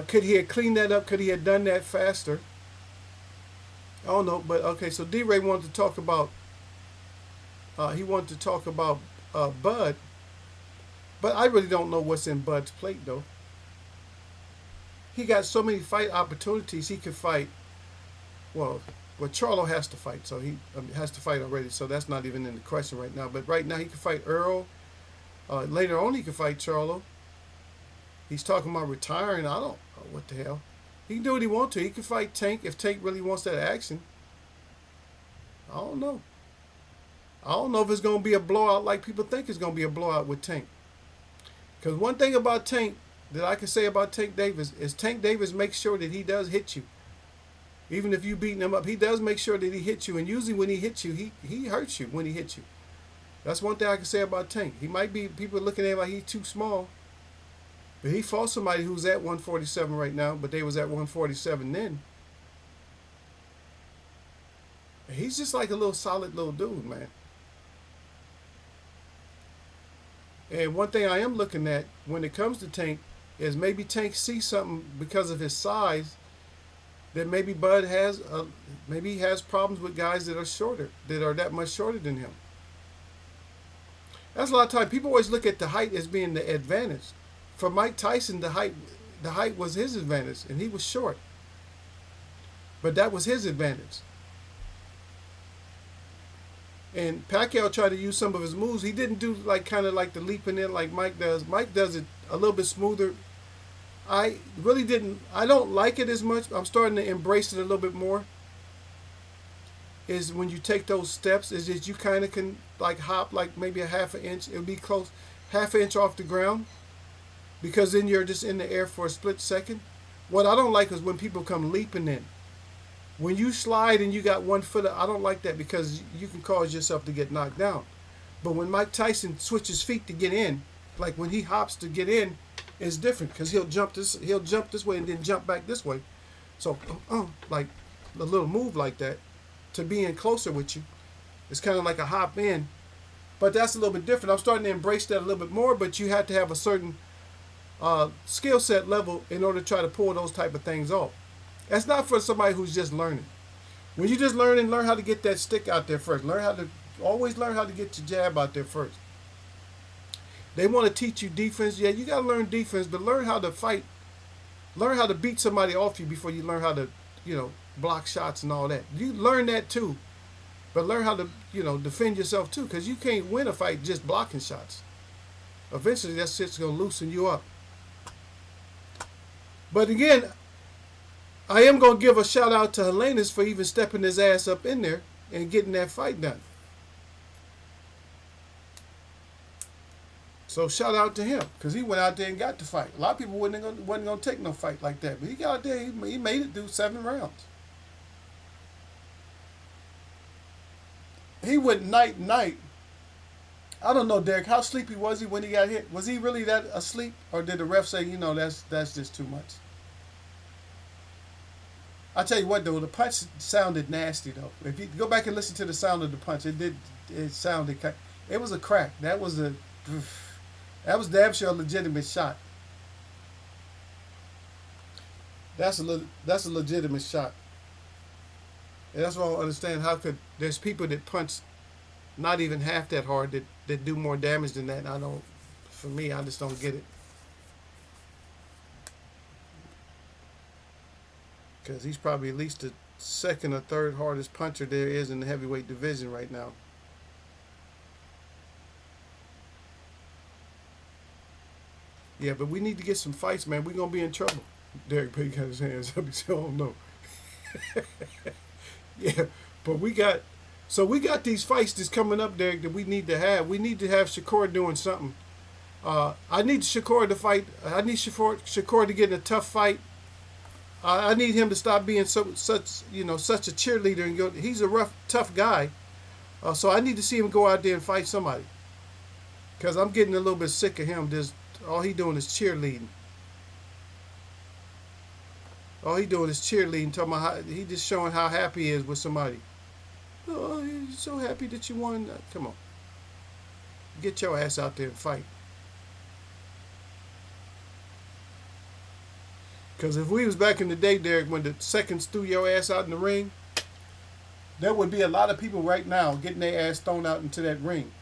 Could he have cleaned that up? Could he have done that faster? I don't know, but okay. So D-Ray wanted to talk about. He wanted to talk about Bud, but I really don't know what's in Bud's plate though. He got so many fight opportunities. He could fight. Well, Charlo has to fight, so he has to fight already. So that's not even in the question right now. But right now he could fight Earl. Later on he could fight Charlo. He's talking about retiring. I don't know what the hell. He can do what he wants to. He can fight Tank if Tank really wants that action. I don't know. I don't know if it's going to be a blowout like people think it's going to be a blowout with Tank. Because one thing about Tank that I can say about Tank Davis is Tank Davis makes sure that he does hit you. Even if you beating him up, he does make sure that he hits you. And usually when he hits you, he hurts you when he hits you. That's one thing I can say about Tank. He might be, people looking at him like he's too small. But he fought somebody who's at 147 right now, but they was at 147 then. He's just like a little solid little dude, man. And one thing I am looking at when it comes to Tank is maybe Tank sees something because of his size that maybe Bud has, maybe he has problems with guys that are shorter, that are that much shorter than him. That's a lot of time. People always look at the height as being the advantage. For Mike Tyson, the height was his advantage, and he was short. But that was his advantage. And Pacquiao tried to use some of his moves. He didn't do kind of like the leaping in like Mike does. Mike does it a little bit smoother. I really didn't. I don't like it as much. I'm starting to embrace it a little bit more. Is when you take those steps, is that you kind of can like hop like maybe a half an inch. It would be close, half an inch off the ground. Because then you're just in the air for a split second. What I don't like is when people come leaping in. When you slide and you got 1 foot, I don't like that because you can cause yourself to get knocked down. But when Mike Tyson switches feet to get in, like when he hops to get in, it's different because he'll jump this way and then jump back this way. So like a little move like that to be in closer with you. It's kind of like a hop in. But that's a little bit different. I'm starting to embrace that a little bit more, but you have to have a certain skill set level in order to try to pull those type of things off. That's not for somebody who's just learning. When you just learn how to get that stick out there first. Always learn how to get your jab out there first. They want to teach you defense. Yeah, you got to learn defense, but learn how to fight. Learn how to beat somebody off you before you learn how to, block shots and all that. You learn that too, but learn how to, defend yourself too, because you can't win a fight just blocking shots. Eventually, that shit's going to loosen you up. But again, I am going to give a shout out to Helenas for even stepping his ass up in there and getting that fight done. So shout out to him, because he went out there and got the fight. A lot of people wasn't going to take no fight like that, but he got out there, he made it through 7 rounds. He went night. I don't know, Derek, how sleepy was he when he got hit? Was he really that asleep, or did the ref say, that's just too much? I tell you what, though, the punch sounded nasty, though. If you go back and listen to the sound of the punch, it sounded, it was a crack. That was damn sure a legitimate shot. That's a legitimate shot. And that's why I don't understand how there's people that punch not even half that hard that do more damage than that. And for me, I just don't get it. Because he's probably at least the second or third hardest puncher there is in the heavyweight division right now. Yeah, but we need to get some fights, man. We're going to be in trouble. Derek Payne got his hands up. He said, oh, no. Yeah, but we got these fights that's coming up, Derek, that we need to have. We need to have Shakur doing something. I need Shakur to fight. I need Shakur to get in a tough fight. I need him to stop being such a cheerleader and go. He's a rough, tough guy. So I need to see him go out there and fight somebody. Because I'm getting a little bit sick of him. All he doing is cheerleading. All he doing is cheerleading, talking about how he just showing how happy he is with somebody. Oh, you're so happy that you won. Come on. Get your ass out there and fight. Because if we was back in the day, Derek, when the seconds threw your ass out in the ring, there would be a lot of people right now getting their ass thrown out into that ring.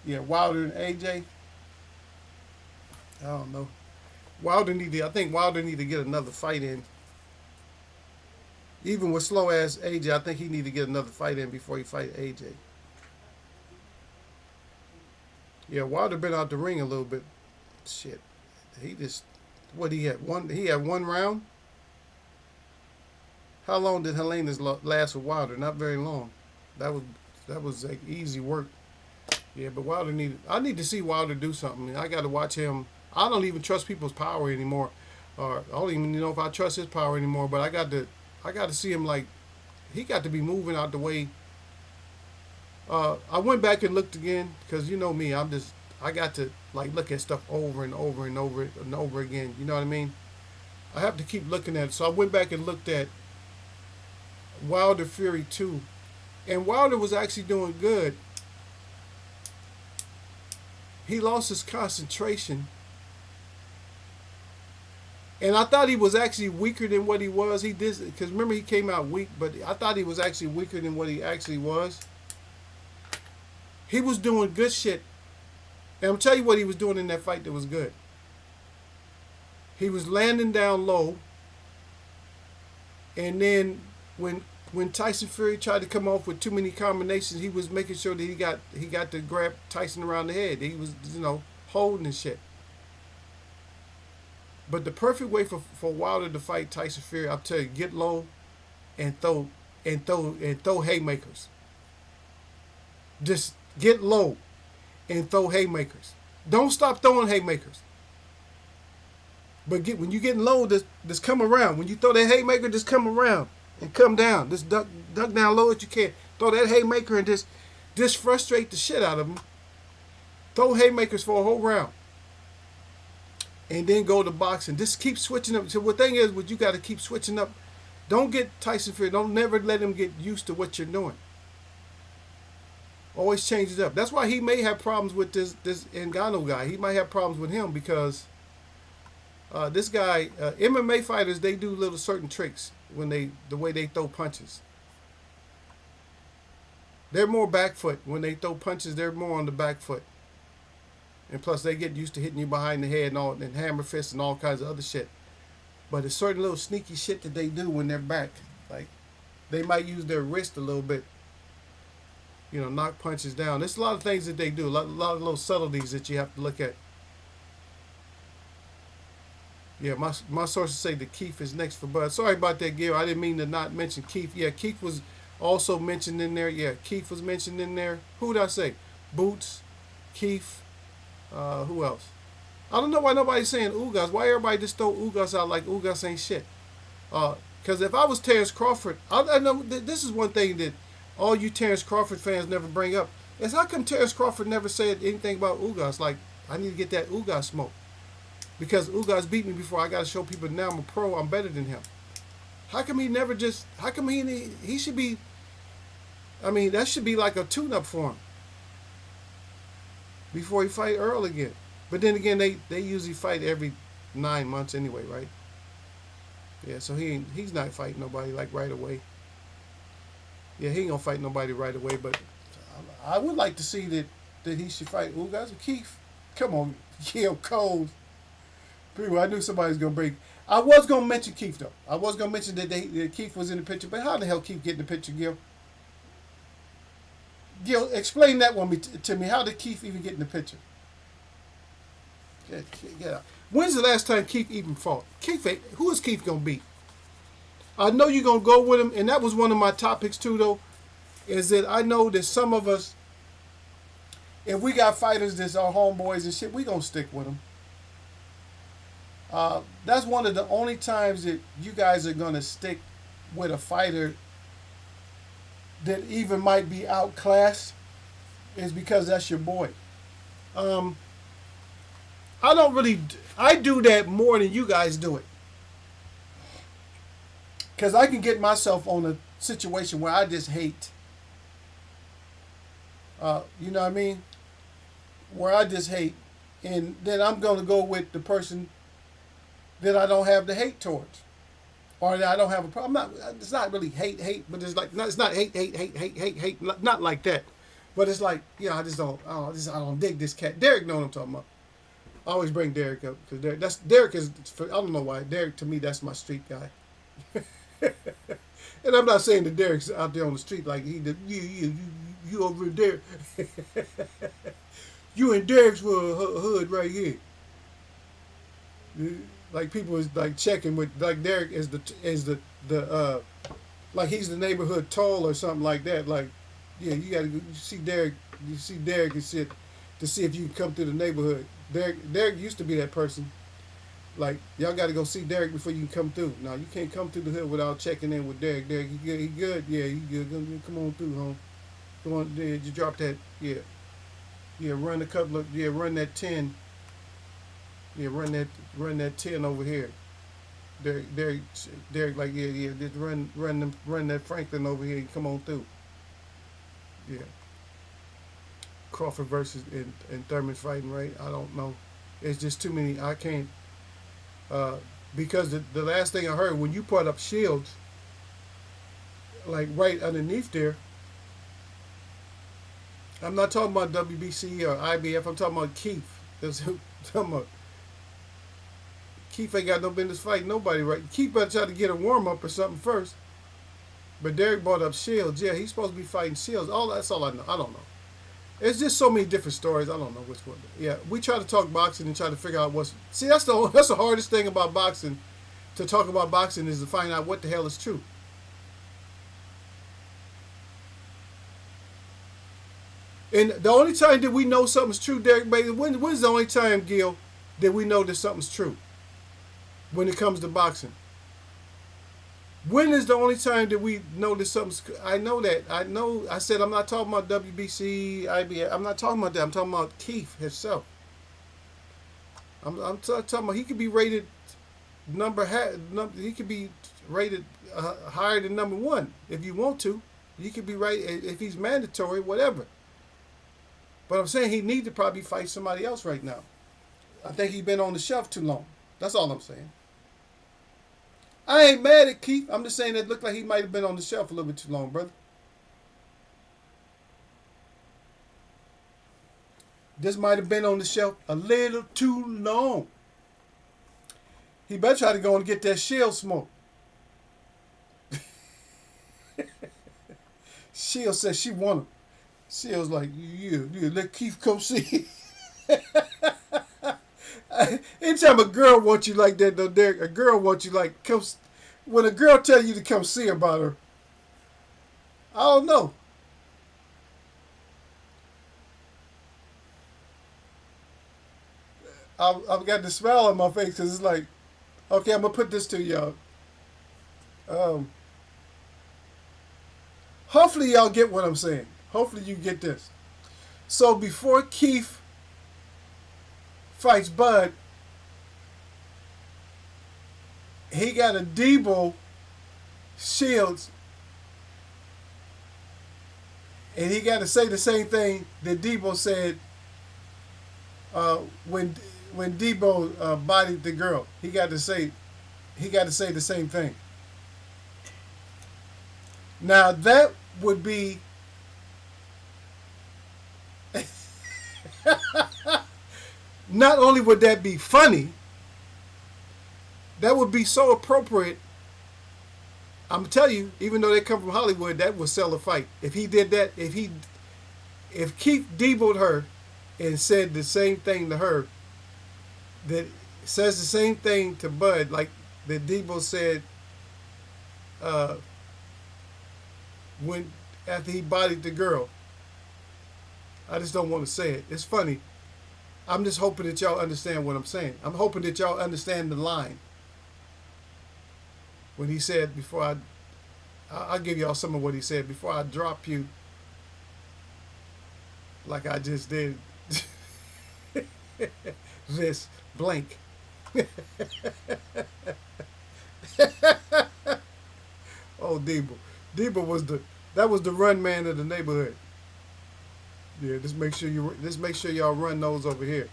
Yeah, Wilder and AJ. I don't know. I think Wilder need to get another fight in. Even with slow ass AJ, I think he need to get another fight in before he fight AJ. Yeah, Wilder been out the ring a little bit. Shit. He just, what he had? He had 1 round? How long did Helena's last with Wilder? Not very long. That was like easy work. Yeah, but I need to see Wilder do something. I got to watch him. I don't even trust people's power anymore. Or I don't even know if I trust his power anymore, but I got to see him, like, he got to be moving out the way. I went back and looked again, because you know me, I got to like look at stuff over and over and over and over again. You know what I mean? I have to keep looking at it. So I went back and looked at Wilder Fury 2. And Wilder was actually doing good. He lost his concentration. And I thought he was actually weaker than what he was. He did, because remember he came out weak, but I thought he was actually weaker than what he actually was. He was doing good shit. And I'm telling you what he was doing in that fight that was good. He was landing down low. And then when Tyson Fury tried to come off with too many combinations, he was making sure that he got to grab Tyson around the head. He was, holding and shit. But the perfect way for Wilder to fight Tyson Fury, I'll tell you, get low and throw haymakers. Just get low and throw haymakers. Don't stop throwing haymakers. But when you getting low, just come around. When you throw that haymaker, just come around and come down. Just duck down low as you can. Throw that haymaker and just frustrate the shit out of them. Throw haymakers for a whole round. And then go to boxing. Just keep switching up. So the thing is, you got to keep switching up. Don't get Tyson Fury. Don't never let him get used to what you're doing. Always changes up. That's why he may have problems with this Ngannou guy. He might have problems with him because this guy, MMA fighters, they do little certain tricks when the way they throw punches. They're more back foot. When they throw punches, they're more on the back foot. And plus, they get used to hitting you behind the head and hammer fists and all kinds of other shit. But it's certain little sneaky shit that they do when they're back. Like, they might use their wrist a little bit. Knock punches down. There's a lot of things that they do. A lot of little subtleties that you have to look at. Yeah, my sources say that Keith is next for Bud. Sorry about that, Gil. I didn't mean to not mention Keith. Yeah, Keith was also mentioned in there. Yeah, Keith was mentioned in there. Who did I say? Boots, Keith. Who else? I don't know why nobody's saying Ugas. Why everybody just throw Ugas out like Ugas ain't shit? Because if I was Terrence Crawford, I know this is one thing that all you Terrence Crawford fans never bring up. Is how come Terrence Crawford never said anything about Ugas? Like, I need to get that Ugas smoke. Because Ugas beat me before. I got to show people now I'm a pro. I'm better than him. How come he never just... How come he should be... I mean, that should be like a tune-up for him. Before he fight Earl again. But then again, they usually fight every 9 months anyway, right? Yeah, so he's not fighting nobody like right away. Yeah, he ain't gonna fight nobody right away, but I would like to see that he should fight Ugas or Keith. Come on, Gil Cole. People, I knew somebody was gonna break. I was gonna mention Keith though. I was gonna mention that Keith was in the picture, but how the hell Keith get in the picture, Gil? Gil, explain that one to me. How did Keith even get in the picture? Get out. When's the last time Keith even fought? Who is Keith gonna beat? I know you're gonna go with him, and that was one of my topics too. Though, is that I know that some of us, if we got fighters that's our homeboys and shit, we gonna stick with them. That's one of the only times that you guys are gonna stick with a fighter that even might be outclassed, is because that's your boy. I do that more than you guys do it. Because I can get myself on a situation where I just hate. You know what I mean? Where I just hate. And then I'm going to go with the person that I don't have the hate towards. Or that I don't have a problem. It's not really hate, but it's like, it's not hate, not like that. But it's like, I don't dig this cat. Derek know what I'm talking about. I always bring Derek up because Derek is, I don't know why. Derek, to me, that's my street guy. And I'm not saying that Derek's out there on the street like you over there. You and Derek's for a hood right here. Like people is like checking with like Derek is the like he's the neighborhood toll or something like that. Like, yeah, you see Derek and shit to see if you can come through the neighborhood. Derek used to be that person. Like, y'all got to go see Derek before you can come through. Now, you can't come through the hood without checking in with Derek. Derek, he good? Yeah, he good. Come on through, home. Come on, you drop that, yeah. Yeah, run that 10. Yeah, run that 10 over here. Derek, like, yeah, just run that Franklin over here and come on through. Yeah. Crawford versus and Thurman's fighting, right? I don't know. It's just too many. I can't. Because the last thing I heard, when you put up shields, like right underneath there, I'm not talking about WBC or IBF. I'm talking about Keith. Keith ain't got no business fighting nobody, right? Keith better try to get a warm up or something first. But Derek brought up shields. Yeah, he's supposed to be fighting shields. That's all I know. I don't know. It's just so many different stories. I don't know which one. Yeah, we try to talk boxing and try to figure out what's... See, that's the hardest thing about boxing. To talk about boxing is to find out what the hell is true. And the only time that we know something's true, Derek, baby, when's the only time, Gil, that we know that something's true? When it comes to boxing. When is the only time that we know that something's... I know that. I said I'm not talking about WBC, IBF. I'm not talking about that. I'm talking about Keith himself. I'm talking about he could be rated he could be rated higher than number 1 if you want to. He could be right if he's mandatory, whatever. But I'm saying he needs to probably fight somebody else right now. I think he's been on the shelf too long. That's all I'm saying. I ain't mad at Keith. I'm just saying it looked like he might have been on the shelf a little bit too long, brother. This might have been on the shelf a little too long. He better try to go and get that shell smoke. Shell says she want him. Shell's like, yeah, let Keith come see. Anytime a girl wants you like that, though, Derek, a girl wants you like, come. When a girl tell you to come see about her, I don't know. I've got the smile on my face because it's like, okay, I'm going to put this to y'all. Um, hopefully y'all get what I'm saying. Hopefully you get this. So before Keith fights Bud, he got a Debo Shields, and he got to say the same thing that Debo said when Debo bodied the girl. He got to say the same thing. Now that would be not only would that be funny, that would be so appropriate. I'm telling you, even though they come from Hollywood, that would sell a fight. If he did that, if Keith Debo'd her and said the same thing to her, that says the same thing to Bud, like that Debo said when after he bodied the girl. I just don't want to say it. It's funny. I'm just hoping that y'all understand what I'm saying. I'm hoping that y'all understand the line. When he said, I'll give y'all some of what he said, before I drop you like I just did this blank. Oh, Debo. Debo was the run man of the neighborhood. Yeah, just make sure y'all run those over here.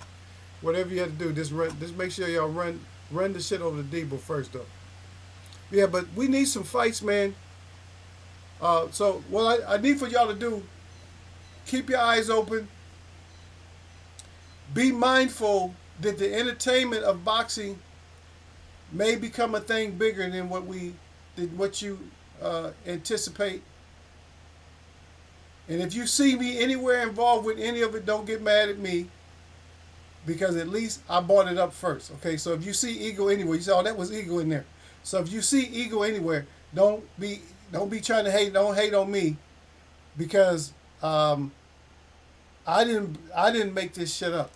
Whatever you have to do, just make sure y'all run the shit over to Debo first though. Yeah, but we need some fights, man. So what I need for y'all to do, keep your eyes open. Be mindful that the entertainment of boxing may become a thing bigger than what you anticipate. And if you see me anywhere involved with any of it, don't get mad at me, because at least I brought it up first. Okay, so if you see ego anywhere, you say, "Oh, that was ego in there." So if you see ego anywhere, don't be trying to hate. Don't hate on me, because I didn't make this shit up.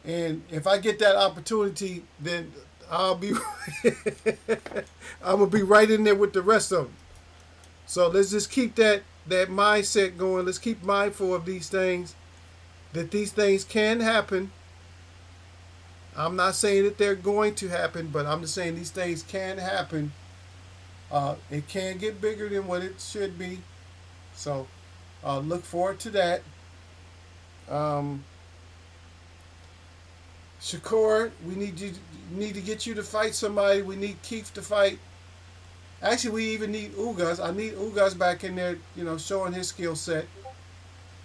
And if I get that opportunity, then I'm gonna be right in there with the rest of them. So let's just keep that mindset going. Let's keep mindful of these things, that these things can happen. I'm not saying that they're going to happen, but I'm just saying these things can happen. It can get bigger than what it should be. So look forward to that. Shakur, we need to get you to fight somebody. We need Keith to fight. Actually, we even need Ugas. I need Ugas back in there, showing his skill set.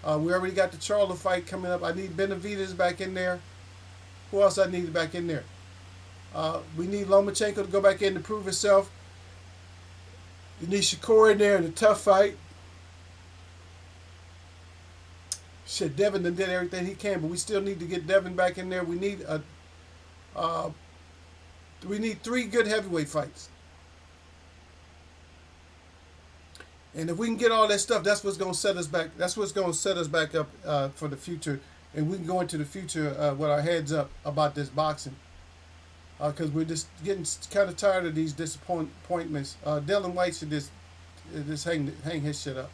We already got the Charlo fight coming up. I need Benavidez back in there. Who else I need back in there? We need Lomachenko to go back in to prove himself. You need Shakur in there in a tough fight. Shit, Devin done did everything he can, but we still need to get Devin back in there. We need three good heavyweight fights. And if we can get all that stuff, that's what's going to set us back. That's what's going to set us back up for the future, and we can go into the future with our heads up about this boxing. Because we're just getting kind of tired of these disappointments. Dylan White should just hang his shit up.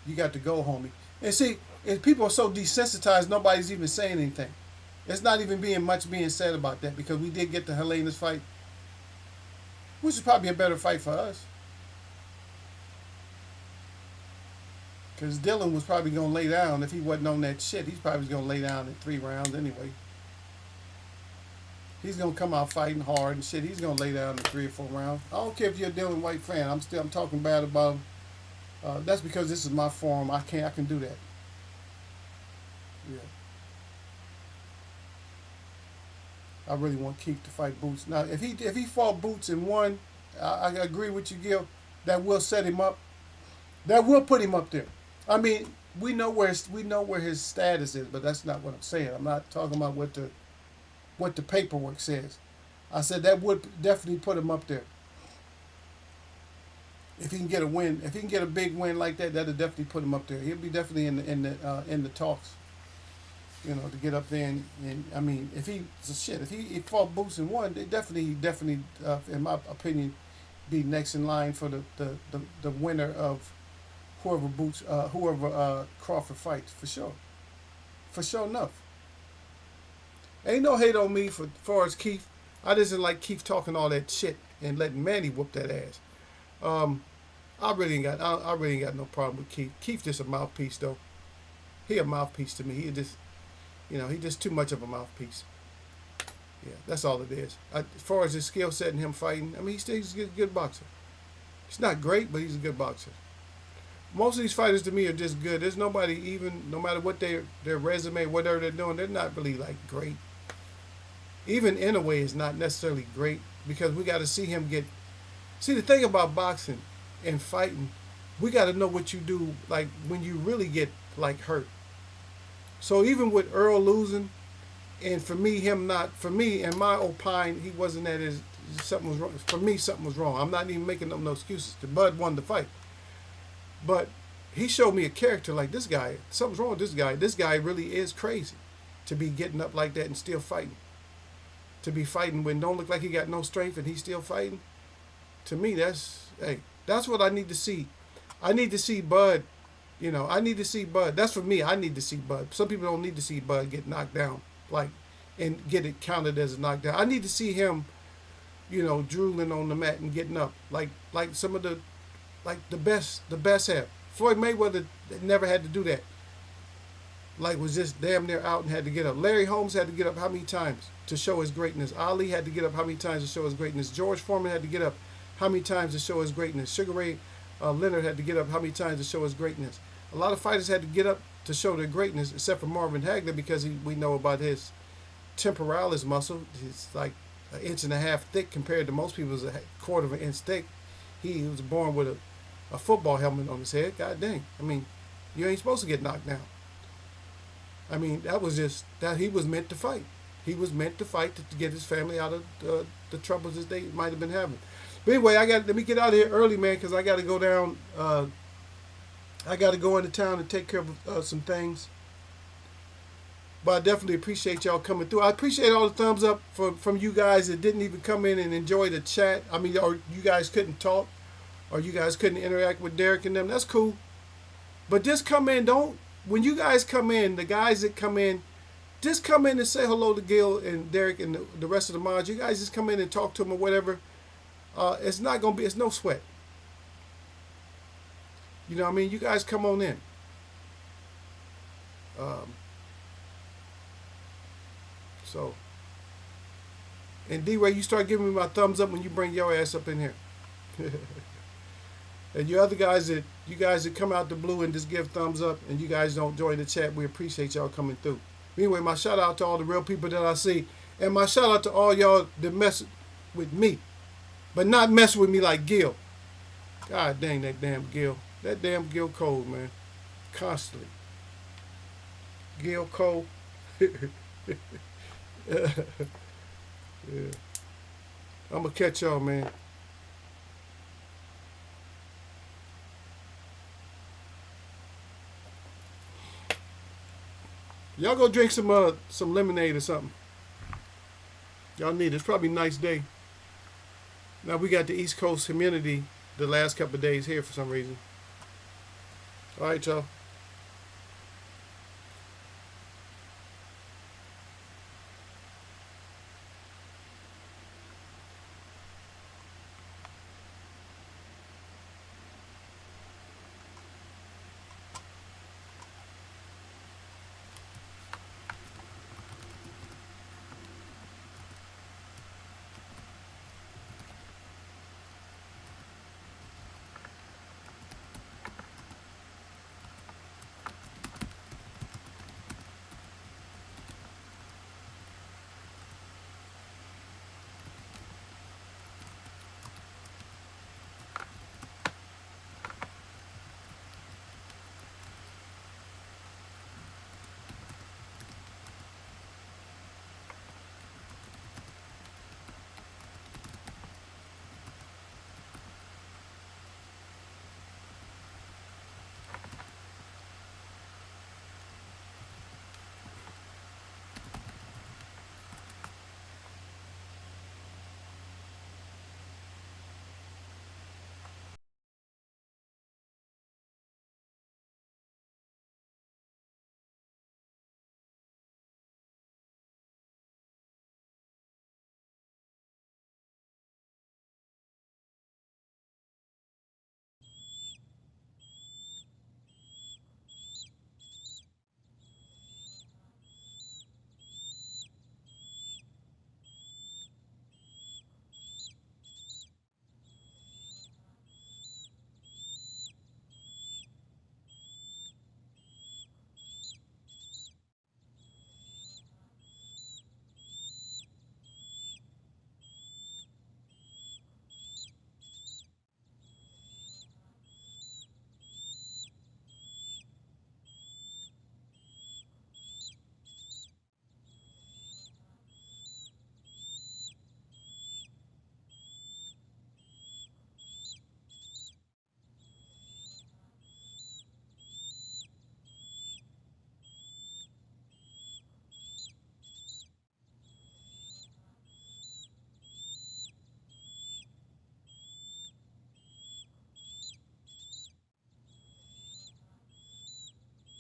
You got to go, homie. And see, if people are so desensitized, nobody's even saying anything. There's not even much being said about that, because we did get the Helena's fight, which is probably a better fight for us. Because Dylan was probably going to lay down if he wasn't on that shit. He's probably going to lay down in 3 rounds anyway. He's going to come out fighting hard and shit. He's going to lay down in 3 or 4 rounds. I don't care if you're a Dylan White fan. I'm talking bad about him. That's because this is my forum. I can do that. Yeah. I really want Keith to fight Boots. Now, if he fought Boots and won, I agree with you, Gil. That will set him up. That will put him up there. I mean, we know where his status is, but that's not what I'm saying. I'm not talking about what the paperwork says. I said that would definitely put him up there. If he can get a win, if he can get a big win like that, that'll definitely put him up there. He'll be definitely in the talks. You know, to get up there and I mean, if he fought Boots and won, they definitely, in my opinion, be next in line for the winner of whoever Crawford fights for sure enough. Ain't no hate on me for far as Keith. I just didn't like Keith talking all that shit and letting Manny whoop that ass. I really ain't got no problem with Keith. Keith just a mouthpiece though. He a mouthpiece to me. He just too much of a mouthpiece. Yeah, that's all it is. As far as his skill set and him fighting, I mean, he's a good boxer. He's not great, but he's a good boxer. Most of these fighters to me are just good. There's nobody even, no matter what their resume, whatever they're doing, they're not really like great. Even Inoue is not necessarily great because we got to see him get. See, the thing about boxing and fighting, we got to know what you do like when you really get like hurt. So even with Earl losing, and for me, in my opinion, he wasn't at his, something was wrong. For me, something was wrong. I'm not even making no excuses. The Bud won the fight. But he showed me a character like this guy. Something's wrong with this guy. This guy really is crazy to be getting up like that and still fighting. To be fighting when don't look like he got no strength and he's still fighting. To me, that's what I need to see. I need to see Bud. I need to see Bud. That's for me. I need to see Bud. Some people don't need to see Bud get knocked down, and get it counted as a knockdown. I need to see him, drooling on the mat and getting up, like some of the best have. Floyd Mayweather never had to do that. Was just damn near out and had to get up. Larry Holmes had to get up how many times to show his greatness? Ali had to get up how many times to show his greatness? George Foreman had to get up how many times to show his greatness? Sugar Ray Leonard had to get up how many times to show his greatness? A lot of fighters had to get up to show their greatness, except for Marvin Hagler because we know about his temporalis muscle. It's like 1.5 inches thick compared to most people's 1/4 inch thick. He was born with a football helmet on his head. God dang. I mean, you ain't supposed to get knocked down. I mean, that he was meant to fight. He was meant to fight to get his family out of the troubles that they might have been having. But anyway, let me get out of here early, man, because I got to go down. I got to go into town and take care of some things. But I definitely appreciate y'all coming through. I appreciate all the thumbs up from you guys that didn't even come in and enjoy the chat. I mean, or you guys couldn't talk, or you guys couldn't interact with Derek and them. That's cool. But just come in. When you guys come in, the guys that come in, just come in and say hello to Gil and Derek and the rest of the mods. You guys just come in and talk to them or whatever. It's no sweat. You know what I mean? You guys come on in. And D-Ray, you start giving me my thumbs up when you bring your ass up in here. And you guys that come out the blue and just give thumbs up and you guys don't join the chat, we appreciate y'all coming through. Anyway, my shout out to all the real people that I see. And my shout out to all y'all that mess with me. But not mess with me like Gil. God dang that damn Gil. That damn Gil Cole, man. Constantly. Gil Cole. Yeah. I'm going to catch y'all, man. Y'all go drink some lemonade or something. Y'all need it. It's probably a nice day. Now we got the East Coast humidity the last couple of days here for some reason. All right, y'all.